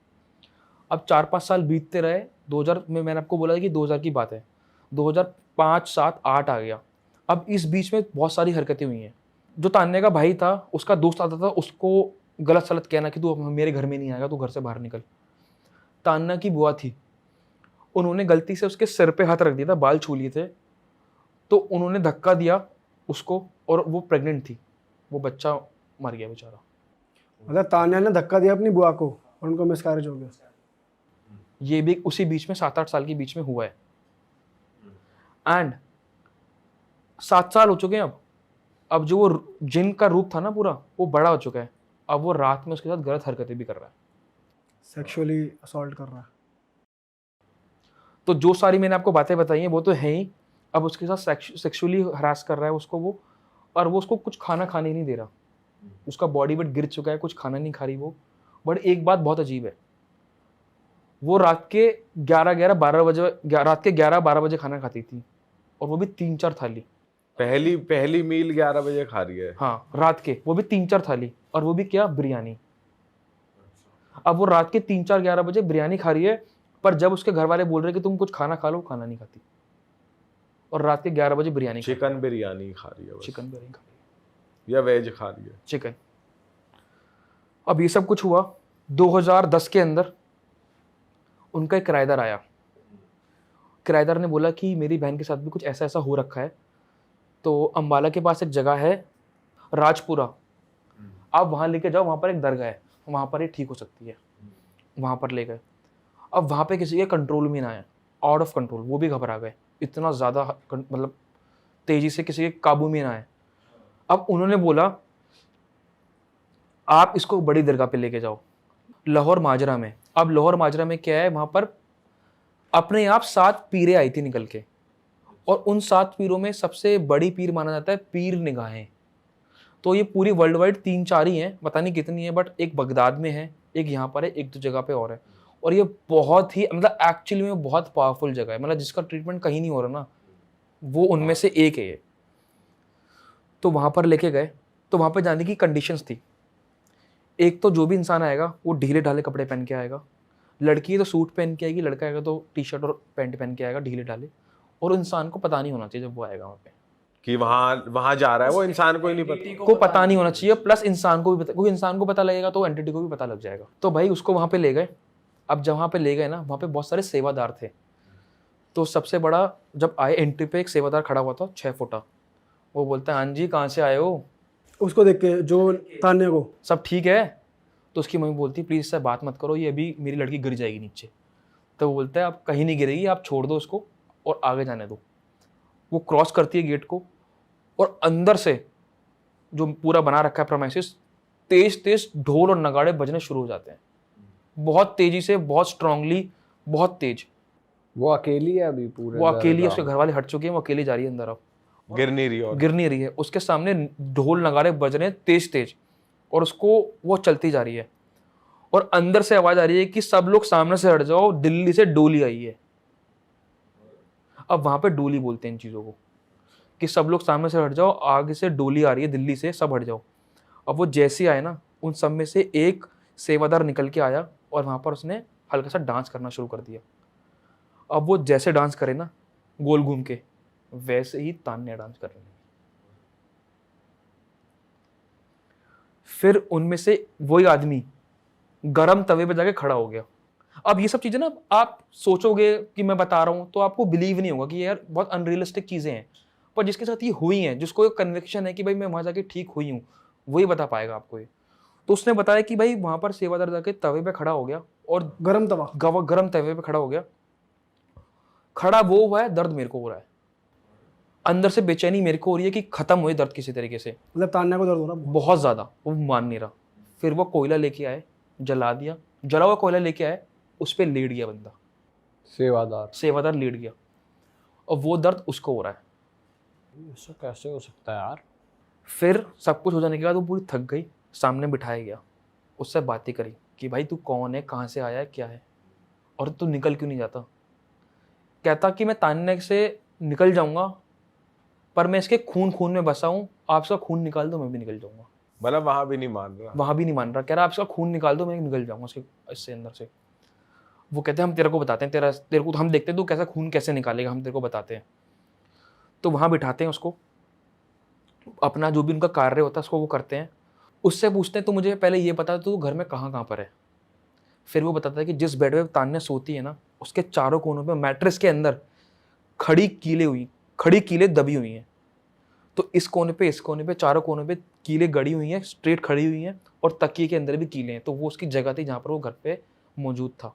अब 4-5 साल बीतते रहे। 2000 में मैंने आपको बोला कि 2000 की बात है, 2005, 7, 8 आ गया। अब इस बीच में बहुत सारी हरकतें हुई हैं। जो तान्या का भाई था, उसका दोस्त आता था, उसको गलत सलत कहना कि तू मेरे घर में नहीं आएगा, तू घर से बाहर निकल। तान्या की बुआ थी, उन्होंने गलती से उसके सिर पे हाथ रख दिया था, बाल छू लिए थे, तो उन्होंने धक्का दिया उसको, और वो प्रेग्नेंट थी, वो बच्चा मर गया बेचारा। मतलब तान्या ने धक्का दिया अपनी बुआ को और उनको मिसकैरेज हो गया। ये भी उसी बीच में 7-8 साल के बीच में हुआ है। एंड 7 साल हो चुके हैं अब जो वो जिन का रूप था ना पूरा, वो बड़ा हो चुका है। अब वो रात में उसके साथ गलत हरकतें भी कर रहा है, सेक्सुअली असॉल्ट कर रहा है। तो जो सारी मैंने आपको बातें बताई हैं वो तो है ही। अब उसके साथ सेक्सुअली हरास कर रहा है उसको वो, और वो उसको कुछ खाना खाने नहीं दे रहा। उसका बॉडी वेट गिर चुका है, कुछ खाना नहीं खा रही वो। बट एक बात बहुत अजीब है, वो रात के 11-12 बजे खाना खाती थी, और वो भी 3-4 थाली। पहली मील 11 बजे खा रही है? हाँ, रात के, वो भी 3-4 थाली, और वो भी क्या, बिरयानी। अब वो रात के 3-4-11 बजे बिरयानी खा रही है, पर जब उसके घर वाले बोल रहे कि तुम कुछ खाना खा लो, खाना नहीं खाती, और रात के 11 बजे बिरयानी चिकन बिरयानी खा रही है बस। चिकन बिरयानी खा रही है, या वेज खा रही है? चिकन। अब ये सब कुछ हुआ 2010 के अंदर। उनका एक किराएदार आया, किराएदार ने बोला कि मेरी बहन के साथ भी कुछ ऐसा ऐसा हो रखा है, तो अंबाला के पास एक जगह है राजपुरा, आप वहाँ लेके जाओ, वहाँ पर एक दरगाह है, वहाँ पर ये ठीक हो सकती है। वहाँ पर ले गए। अब वहाँ पे किसी के कंट्रोल में ना आया, आउट ऑफ कंट्रोल, वो भी घबरा गए, इतना ज़्यादा मतलब तेज़ी से किसी के काबू में ना आए। अब उन्होंने बोला आप इसको बड़ी दरगाह पे लेके जाओ, लाहौर माजरा में। अब लाहौर माजरा में क्या है, वहाँ पर अपने आप 7 पीरें आई थी निकल के, और उन 7 पीरों में सबसे बड़ी पीर माना जाता है पीर निगाहें। तो ये पूरी वर्ल्ड वाइड 3-4 ही हैं, पता नहीं कितनी है, बट एक बगदाद में है, एक यहाँ पर है, एक 2 जगह पे और है। और ये बहुत ही मतलब एक्चुअली में बहुत पावरफुल जगह है, मतलब जिसका ट्रीटमेंट कहीं नहीं हो रहा ना, वो उनमें से एक है ये। तो वहाँ पर लेके गए, तो वहाँ पर जाने की कंडीशंस थी, एक तो जो भी इंसान आएगा वो ढीले ढाले कपड़े पहन के आएगा, लड़की है तो सूट पहन के आएगी, लड़का आएगा तो टी शर्ट और पैंट पहन के आएगा ढीले ढाले, और इंसान को पता नहीं होना चाहिए जब वो आएगा वहाँ पे, कि वहां जा रहा है वो, इंसान को ही नहीं पता। को पता नहीं होना चाहिए, प्लस इंसान को भी पता, क्योंकि इंसान को पता लगेगा तो एंटिटी को भी पता लग जाएगा। तो भाई उसको वहाँ पे ले गए। अब जब वहाँ पे ले गए ना, वहाँ पे बहुत सारे सेवादार थे। तो सबसे बड़ा जब आए एंट्री पे एक सेवादार खड़ा हुआ था 6 फुटा। वो बोलता है हाँ जी कहाँ से आए हो? उसको देख के जो तान्या को, सब ठीक है? तो उसकी मम्मी बोलती है प्लीज़ इससे बात मत करो, ये अभी मेरी लड़की गिर जाएगी नीचे। तो वो बोलता है आप कहीं नहीं गिरेगी, आप छोड़ दो उसको और आगे जाने दो। वो क्रॉस करती है गेट को और अंदर से जो पूरा बना रखा है प्रेमाइसिस, तेज तेज ढोल और नगाड़े बजने शुरू हो जाते हैं, बहुत तेजी से, बहुत स्ट्रांगली, बहुत तेज। वो अकेली है अभी पूरे वो अकेली है, दरगाह उसके में। घर वाले हट चुके हैं, वो अकेली जा रही है अंदर। अब गिर नहीं रही और गिर नहीं रही है, उसके सामने ढोल नगाड़े बज रहे हैं तेज तेज, और उसको वो चलती जा रही है। और अंदर से आवाज आ रही है कि सब लोग सामने से हट जाओ, दिल्ली से डोली आई है। अब वहां पे डोली बोलते हैं इन चीजों को, कि सब लोग सामने से हट जाओ, आगे से डोली आ रही है दिल्ली से, सब हट जाओ। अब वो जैसे आए ना, उन सब में से एक सेवादार निकल के आया और वहां पर उसने हल्का सा डांस करना शुरू कर दिया। अब वो जैसे डांस करे ना गोल घूम के, वैसे ही तान्या डांस कर रही है। फिर उनमें से वही आदमी गरम तवे पे जाके खड़ा हो गया। अब ये सब चीजें ना आप सोचोगे कि मैं बता रहा हूं तो आपको बिलीव नहीं होगा कि यार बहुत अनरियलिस्टिक चीजें हैं, पर जिसके साथ ये हुई हैं, जिसको कन्विक्शन है कि भाई मैं वहां जाके ठीक हुई हूँ, वही बता पाएगा आपको ये। तो उसने बताया कि भाई वहां पर सेवादार जाके तवे पे खड़ा हो गया और गरम तवा, गरम तवे पे खड़ा हो गया। खड़ा वो हुआ है, दर्द मेरे को हो रहा है, अंदर से बेचैनी मेरे को हो रही है कि खत्म हुए दर्द किसी तरीके से, मतलब तान्या को दर्द हो रहा है। बहुत ज्यादा। वो मान नहीं रहा। फिर वो कोयला लेके आए, जला दिया, जला हुआ कोयला लेके आए, उस पर लेट गया बंदा, सेवादार लेट गया, और वो दर्द उसको हो रहा है। ऐसा कैसे हो सकता है यार? फिर सब कुछ हो जाने के बाद वो पूरी थक गई, सामने बिठाया गया, उससे बातें करी कि भाई तू कौन है, कहाँ से आया है, क्या है, और तू निकल क्यों नहीं जाता? कहता कि मैं तान्या से निकल जाऊंगा, पर मैं इसके खून खून में बसा हूँ, आप इसका खून निकाल दो मैं भी निकल जाऊंगा। मतलब वहां भी नहीं मान रहा। वहां भी नहीं मान रहा, कह रहा आप इसका खून निकाल दो मैं निकल जाऊंगा इससे अंदर से। वो कहते हैं हम तेरे को बताते हैं, तेरे को हम देखते हैं तू कैसा खून कैसे निकालेगा, हम तेरे को बताते हैं। तो वहां बिठाते हैं उसको, अपना जो भी उनका कार्य होता है उसको वो करते हैं। उससे पूछते हैं तो मुझे पहले ये बता तू घर में कहाँ कहाँ पर है। फिर वो बताता है कि जिस बेड पे तान्या सोती है ना, उसके चारों कोनों पे मैट्रेस के अंदर खड़ी कीलें दबी हुई हैं। तो इस कोने पे चारों कोनों पे कीलें गड़ी हुई हैं, स्ट्रेट खड़ी हुई हैं, और तकिए के अंदर भी कीलें हैं। तो वो उसकी जगह थी जहाँ पर वो घर पे मौजूद था।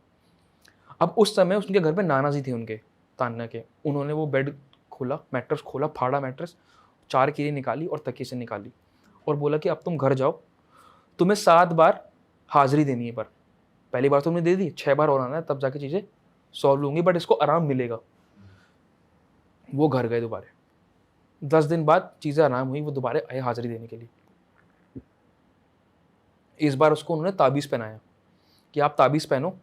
अब उस समय उनके घर पे नाना जी थे उनके, तान्या के। उन्होंने वो बेड खोला, मैट्रेस खोला, फाड़ा मैट्रेस, 4 कीलें निकाली और तकिए से निकाली, और बोला कि अब तुम घर जाओ, तुम्हें 7 बार हाजिरी देनी है। पर पहली बार तुमने दे दी, 6 बार और आना है, तब जाके चीज़ें सॉल्व होंगी, बट इसको आराम मिलेगा। वो घर गए दोबारा, 10 दिन बाद चीज़ें आराम हुई, वो दोबारा आए हाजिरी देने के लिए। इस बार उसको उन्होंने ताबीज़ पहनाया कि आप ताबीज़ पहनो,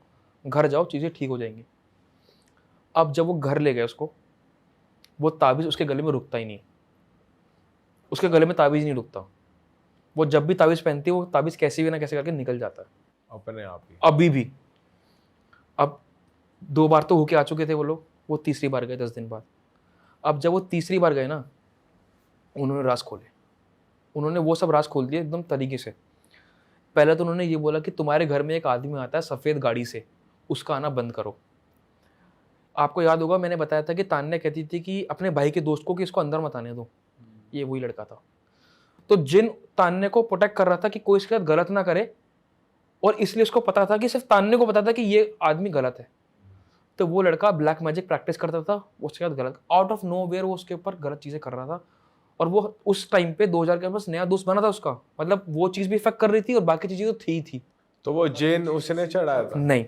घर जाओ, चीज़ें ठीक हो जाएंगी। अब जब वो घर ले गए उसको, वो ताबीज़ उसके गले में रुकता ही नहीं, उसके गले में ताबीज़ नहीं रुकता। वो जब भी ताबीज़ पहनती है, वो ताबीज़ कैसे भी ना कैसे करके निकल जाता है, अपने आप ही। अभी भी। अब 2 बार तो होके आ चुके थे वो लोग, वो तीसरी बार गए 10 दिन बाद। अब जब वो तीसरी बार गए ना, उन्होंने राज खोले, उन्होंने वो सब राज खोल दिए एकदम तरीके से। पहले तो उन्होंने ये बोला कि तुम्हारे घर में एक आदमी आता है सफ़ेद गाड़ी से, उसका आना बंद करो। आपको याद होगा मैंने बताया था कि तान्या कहती थी कि अपने भाई के दोस्त को कि इसको अंदर मत आने दो, ये वही लड़का था। तो जिन तान्या को प्रोटेक्ट कर रहा था कि कोई इसके साथ गलत ना करे, और इसलिए उसको पता था कि सिर्फ तान्या को पता था कि ये आदमी गलत है, तो वो लड़का ब्लैक मैजिक प्रैक्टिस करता था, उसके साथ गलत, आउट ऑफ नो वेयर वो उसके ऊपर गलत चीज़ें कर रहा था। और वो उस टाइम पे 2000 के पास नया दोस्त बना था उसका, मतलब वो चीज़ भी इफेक्ट कर रही थी और बाकी चीज़ें तो थी। तो वो जिन उसने चढ़ाया था? नहीं,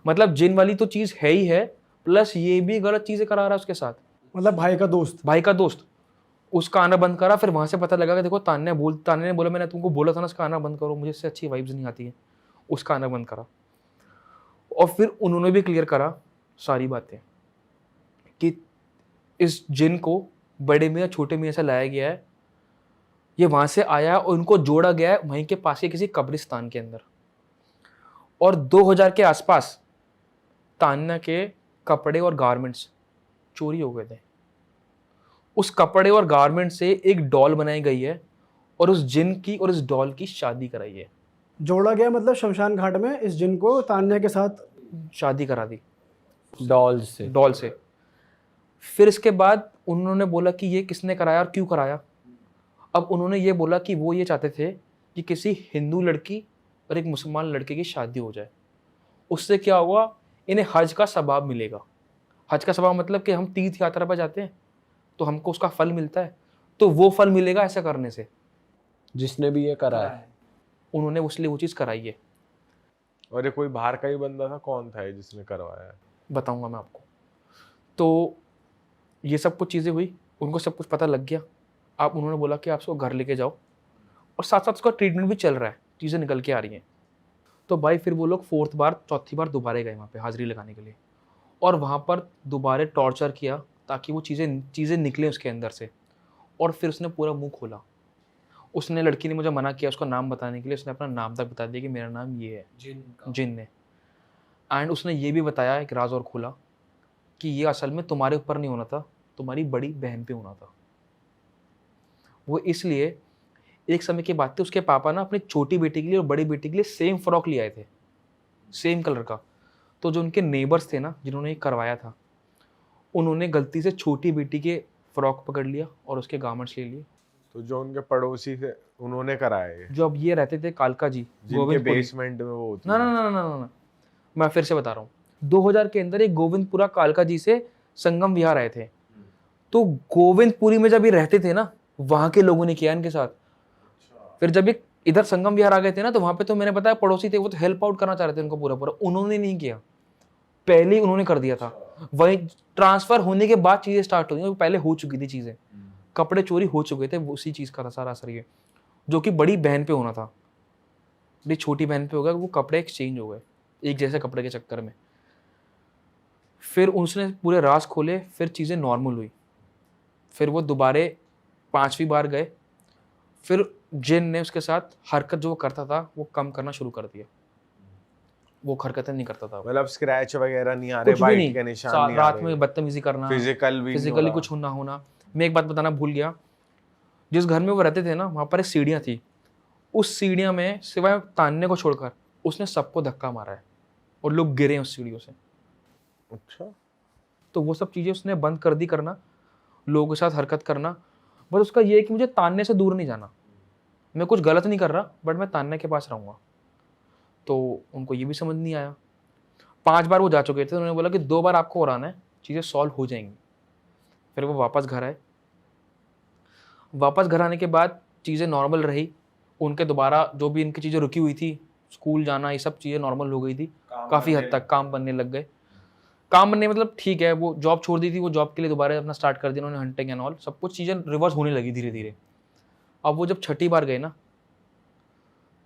मतलब जिन वाली तो चीज़ है ही है, प्लस ये भी गलत चीज़ें करा रहा है उसके साथ। मतलब भाई का दोस्त, उसका आना बंद करा। फिर वहां से पता लगा कि देखो तान्या ने बोला मैंने तुमको बोला था ना उसका आना बंद करो, मुझे इससे अच्छी वाइब्स नहीं आती है, उसका आना बंद करा। और फिर उन्होंने भी क्लियर करा सारी बातें कि इस जिन को बड़े मियाँ छोटे मियाँ से लाया गया है, ये वहाँ से आया और उनको जोड़ा गया है वहीं के पास के किसी कब्रिस्तान के अंदर। और 2000 के आसपास तान्या के कपड़े और गारमेंट्स चोरी हो गए थे। उस कपड़े और गारमेंट से एक डॉल बनाई गई है और उस जिन की और इस डॉल की शादी कराई है। जोड़ा गया मतलब शमशान घाट में इस जिन को तान्या के साथ शादी करा दी डॉल से। डॉल से। फिर इसके बाद उन्होंने बोला कि ये किसने कराया और क्यों कराया। अब उन्होंने ये बोला कि वो ये चाहते थे कि किसी हिंदू लड़की और एक मुसलमान लड़के की शादी हो जाए। उससे क्या होगा, इन्हें हज का सवाब मिलेगा। हज का सवाब मतलब कि हम तीर्थ यात्रा पर जाते हैं तो हमको उसका फल मिलता है, तो वो फल मिलेगा ऐसा करने से। जिसने भी ये करा है उन्होंने उसलिए वो चीज़ कराई है। और ये कोई बाहर का ही बंदा था? कौन था ये जिसने करवाया है? बताऊंगा मैं आपको। तो ये सब कुछ चीज़ें हुई, उनको सब कुछ पता लग गया। आप उन्होंने बोला कि आप उसको घर लेके जाओ और साथ साथ उसका ट्रीटमेंट भी चल रहा है, चीज़ें निकल के आ रही हैं। तो भाई फिर वो लोग चौथी बार दोबारा गए वहाँ पे हाजिरी लगाने के लिए और वहाँ पर दोबारा टॉर्चर किया ताकि वो चीज़ें निकलें उसके अंदर से। और फिर उसने पूरा मुंह खोला। उसने, लड़की ने मुझे मना किया उसका नाम बताने के लिए, उसने अपना नाम तक बता दिया कि मेरा नाम ये है, जिन ने। एंड उसने ये भी बताया, एक राज और खोला, कि ये असल में तुम्हारे ऊपर नहीं होना था, तुम्हारी बड़ी बहन पे होना था। वो इसलिए, एक समय की बात थी, उसके पापा ना अपनी छोटी बेटी के लिए और बड़ी बेटी के लिए सेम फ्रॉक ले आए थे, सेम कलर का। तो जो उनके नेबर्स थे ना जिन्होंने ये करवाया था, उन्होंने गलती से छोटी बेटी के फ्रॉक पकड़ लिया और उसके गारमेंट्स ले लिए। तो जो उनके पड़ोसी थे उन्होंने कराया ये? जो अब ये रहते थे कालका जी जिनके गोविंदपुरी। बेसमेंट में वो होती ना ना है? ना ना ना ना, मैं फिर से बता रहा हूँ। 2000 के अंदर एक गोविंदपुरा कालका जी से संगम विहार आए थे। तो गोविंदपुरी में जब ये रहते थे ना, वहां के लोगों ने किया इनके साथ। फिर जब ये इधर संगम विहार आ गए थे ना, तो वहां पे तो मैंने बताया पड़ोसी थे, वो तो हेल्प आउट करना चाह रहे थे उनको पूरा पूरा। उन्होंने नहीं किया, पहले ही उन्होंने कर दिया था। वही ट्रांसफर होने के बाद चीजें स्टार्ट हुई, पहले हो चुकी थी चीजें। कपड़े चोरी हो चुके थे, उसी चीज का था सारा असर ये, जो कि बड़ी बहन पे होना था। बड़ी छोटी बहन पे हो गया, वो कपड़े एक्सचेंज हो गए एक जैसे कपड़े के चक्कर में। फिर उसने पूरे राज खोले, फिर चीज़ें नॉर्मल हुई। फिर वो दोबारे 5वीं बार गए। फिर जिन ने उसके साथ हरकत जो वो करता था वो कम करना शुरू कर दिया। वो हरकतें नहीं करता था, मतलब स्क्रैच वगैरह नहीं आ रहे, कुछ भी बाइट नहीं। के निशान नहीं आ रात रहे, में बदतमीजी करना, फिजिकली कुछ ना होना। मैं एक बात बताना भूल गया, जिस घर में वो रहते थे ना, वहाँ पर एक सीढ़ियाँ थी। उस सीढ़ियाँ में सिवाय तान्या को छोड़कर उसने सबको धक्का मारा है और लोग गिरे हैं उस सीढ़ियों से। अच्छा। तो वो सब चीज़ें उसने बंद कर दी करना, लोगों के साथ हरकत करना। बस उसका ये है कि मुझे तान्या से दूर नहीं जाना। मैं कुछ गलत नहीं कर रहा, बट मैं तान्या के पास रहूँगा। तो उनको ये भी समझ नहीं आया। 5 बार वो जा चुके थे, उन्होंने बोला कि 2 बार आपको और आना है, चीज़ें सॉल्व हो जाएंगी। फिर वो वापस घर आए। वापस घर आने के बाद चीज़ें नॉर्मल रही। उनके दोबारा जो भी इनकी चीज़ें रुकी हुई थी, स्कूल जाना, ये सब चीज़ें नॉर्मल हो गई थी। काफ़ी हद तक काम बनने लग गए। काम बनने मतलब ठीक है, वो जॉब छोड़ दी थी, वो जॉब के लिए दोबारा अपना स्टार्ट कर दिया उन्होंने, हंटिंग एंड ऑल, सब कुछ चीज़ें रिवर्स होने लगी धीरे धीरे। अब वो जब 6ठी बार गए ना,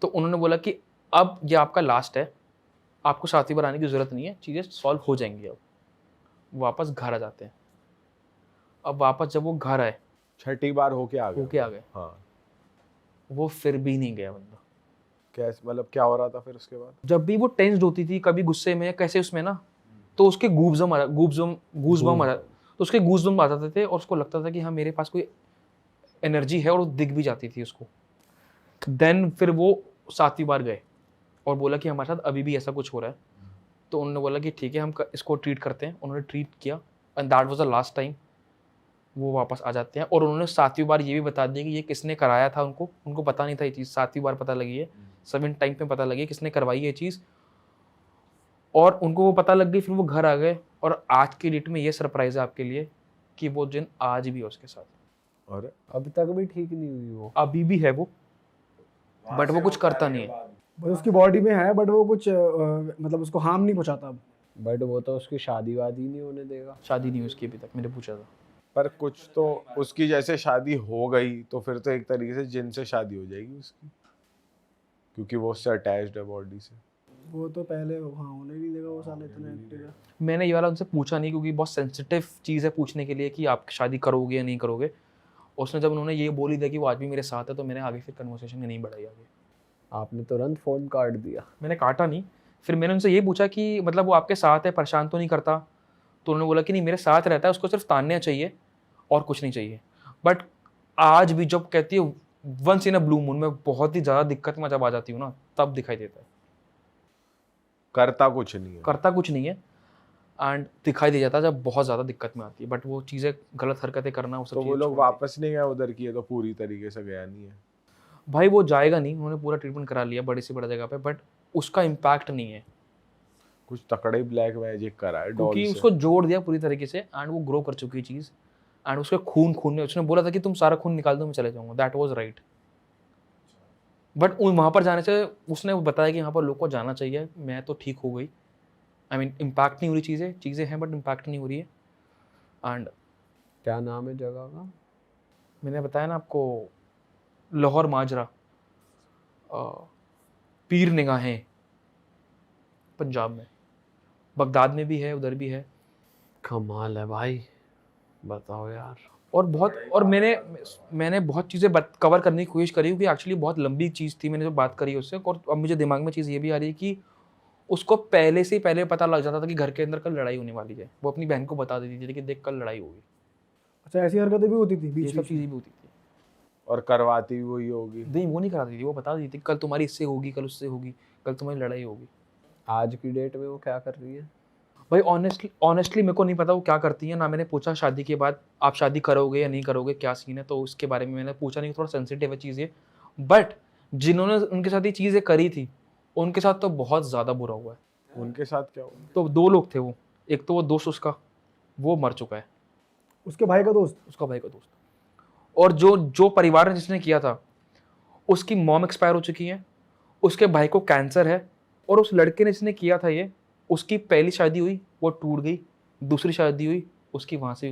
तो उन्होंने बोला कि अब ये आपका लास्ट है, आपको 7वीं बार आने की ज़रूरत नहीं है, चीज़ें सॉल्व हो जाएंगी। अब वापस घर आ जाते हैं। अब वापस जब वो घर आए, 6ठी बार होके आ गए। हाँ। वो फिर भी नहीं गया बंदा। कैसे, मतलब क्या हो रहा था फिर उसके बाद? जब भी वो टेंस्ड होती थी, कभी गुस्से में कैसे उसमें ना, तो उसके गूज़बम्प आ तो उसके गूज़बम्प आ जाते थे और उसको लगता था कि हाँ मेरे पास कोई एनर्जी है, और वो दिख भी जाती थी उसको। देन फिर वो 7वीं बार गए और बोला कि हमारे साथ अभी भी ऐसा कुछ हो रहा है। तो उन्होंने बोला कि ठीक है, हम इसको ट्रीट करते हैं। उन्होंने ट्रीट किया and that was the last time. वो वापस आ जाते हैं और उन्होंने 7वीं बार ये भी बता दिया कि ये किसने कराया था। उनको पता नहीं था ये चीज़, 7वीं बार पता लगी है, 7 टाइम पे पता लगी किसने करवाई ये चीज़, और उनको वो पता लग गई। फिर वो घर आ गए और आज की डेट में ये सरप्राइज है आपके लिए कि वो जिन आज भी है उसके साथ। और अब तक भी ठीक नहीं हुई वो। अभी भी है वो, बट वो कुछ करता नहीं है। बस उसकी बॉडी में है, बट वो कुछ मतलब उसको हार्म नहीं पहुंचाता अब। बट वो तो उसकी शादी वादी नहीं होने देगा। शादी नहीं हुई उसकी अभी तक, मैंने पूछा था। पर कुछ तो उसकी जैसे शादी हो गई तो फिर तो एक तरीके से जिन से शादी हो जाएगी उसकी, क्योंकि वो उससे अटैच्ड है बॉडी से। वो तो पहले वहाँ होने नहीं देगा, वो साले इतने एक्टिव है। मैंने ये वाला उनसे पूछा नहीं, क्योंकि बहुत सेंसिटिव चीज़ है पूछने के लिए कि आप शादी करोगे या नहीं करोगे। उसने जब उन्होंने ये बोल ही दिया कि वो आज भी मेरे साथ है, तो मैंने आगे फिर कन्वर्सेशन नहीं बढ़ाई आगे। आपने तुरंत फोन काट दिया। मैंने काटा नहीं, फिर मैंने उनसे ये पूछा कि मतलब वो आपके साथ है, परेशान तो नहीं करता? तो उन्होंने बोला कि नहीं, मेरे साथ रहता है, उसको सिर्फ तानना चाहिए और कुछ नहीं चाहिए। बट आज भी जब कहती है once in a blue moon, में बहुत ही ज़्यादा दिक्कत में जब आ जाती हूँ ना, तब दिखाई देता है। करता कुछ नहीं है। करता कुछ नहीं है एंड दिखाई दे जाता है जब बहुत ज़्यादा दिक्कत में आती है। बट वो चीज़ें, गलत हरकतें करना, वो सब तो वो चीज़ें लोग छोड़ दी। वापस नहीं गए उधर की, तो पूरी तरीके से गया नहीं है। भाई वो जाएगा नहीं, उन्होंने पूरा ट्रीटमेंट करा लिया बड़ी से बड़ी जगह पे, बट उसका इम्पैक्ट नहीं है, कुछ तकड़े ब्लैक मैजिक करा है डॉल क्योंकि से। उसको जोड़ दिया पूरी तरीके से एंड वो ग्रो कर चुकी चीज़। एंड उसके खून में उसने बोला था कि तुम सारा खून निकाल दो, मैं चले जाऊंगा। That was right. बट वहाँ पर जाने से उसने बताया कि यहाँ पर लोग को जाना चाहिए। मैं तो ठीक हो गई, आई मीन इम्पैक्ट नहीं हो रही, चीज़ें हैं बट इम्पैक्ट नहीं हो रही है। एंड क्या नाम है जगह का? मैंने बताया ना आपको, लाहौर माजरा, पीर निगाहें, पंजाब में, बगदाद में भी है, उधर भी है। कमाल है भाई, बताओ यार। और मैंने बहुत चीज़ें कवर करने की कोशिश करी, क्योंकि एक्चुअली बहुत लंबी चीज़ थी। मैंने जो बात करी उससे, और अब मुझे दिमाग में चीज़ ये भी आ रही है कि उसको पहले से ही पहले पता लग जाता था कि घर के अंदर कल लड़ाई होने वाली है। वो अपनी बहन को बता देती थी कि देख कल लड़ाई होगी। अच्छा, ऐसी हरकतें भी होती थी ये बीच सब में? चीज़ें भी होती थी। और करवाती भी वही होगी। नहीं, वो नहीं कराती थी, वो बता देती थी कल तुम्हारी इससे होगी, कल उससे होगी, कल तुम्हारी लड़ाई होगी। आज की डेट में वो क्या कर रही है? भाई ऑनेस्टली मेरे को नहीं पता वो क्या करती है ना। मैंने पूछा शादी के बाद आप शादी करोगे या नहीं करोगे, क्या सीन है, तो उसके बारे में मैंने पूछा नहीं, थोड़ा सेंसिटिव है चीज़ें। बट जिन्होंने उनके साथ ये चीज़ें करी थी, उनके साथ तो बहुत ज़्यादा बुरा हुआ है। उनके साथ क्या हुआ? तो 2 लोग थे वो, एक तो वो दोस्त उसका, वो मर चुका है, उसके भाई का दोस्त? उसका भाई का दोस्त। और जो परिवार ने जिसने किया था, उसकी मॉम एक्सपायर हो चुकी है, उसके भाई को कैंसर है, और उस लड़के ने जिसने किया था ये, उसकी पहली शादी हुई वो टूट गई, दूसरी शादी हुई उसकी वहाँ से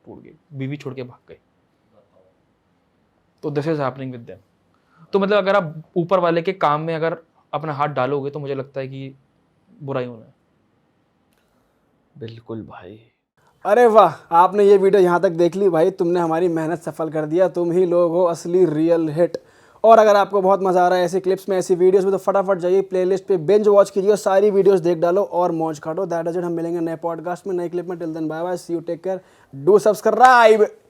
टूट गई, बीवी छोड़ के भाग गई। तो this is happening with them. तो मतलब अगर आप ऊपर वाले के काम में अगर अपना हाथ डालोगे, तो मुझे लगता है कि बुरा ही होना है। बिल्कुल भाई। अरे वाह, आपने ये वीडियो यहाँ तक देख ली भाई, तुमने हमारी मेहनत सफल कर दिया। तुम ही लोग हो असली रियल हिट। और अगर आपको बहुत मज़ा आ रहा है ऐसे क्लिप्स में, ऐसी वीडियोस में, तो फटाफट जाइए प्लेलिस्ट पे बिंज वॉच कीजिए और सारी वीडियोस देख डालो और मौज काटो। That is it. हम मिलेंगे नए पॉडकास्ट में, नए क्लिप में। Till then bye bye, see you, take care, do subscribe.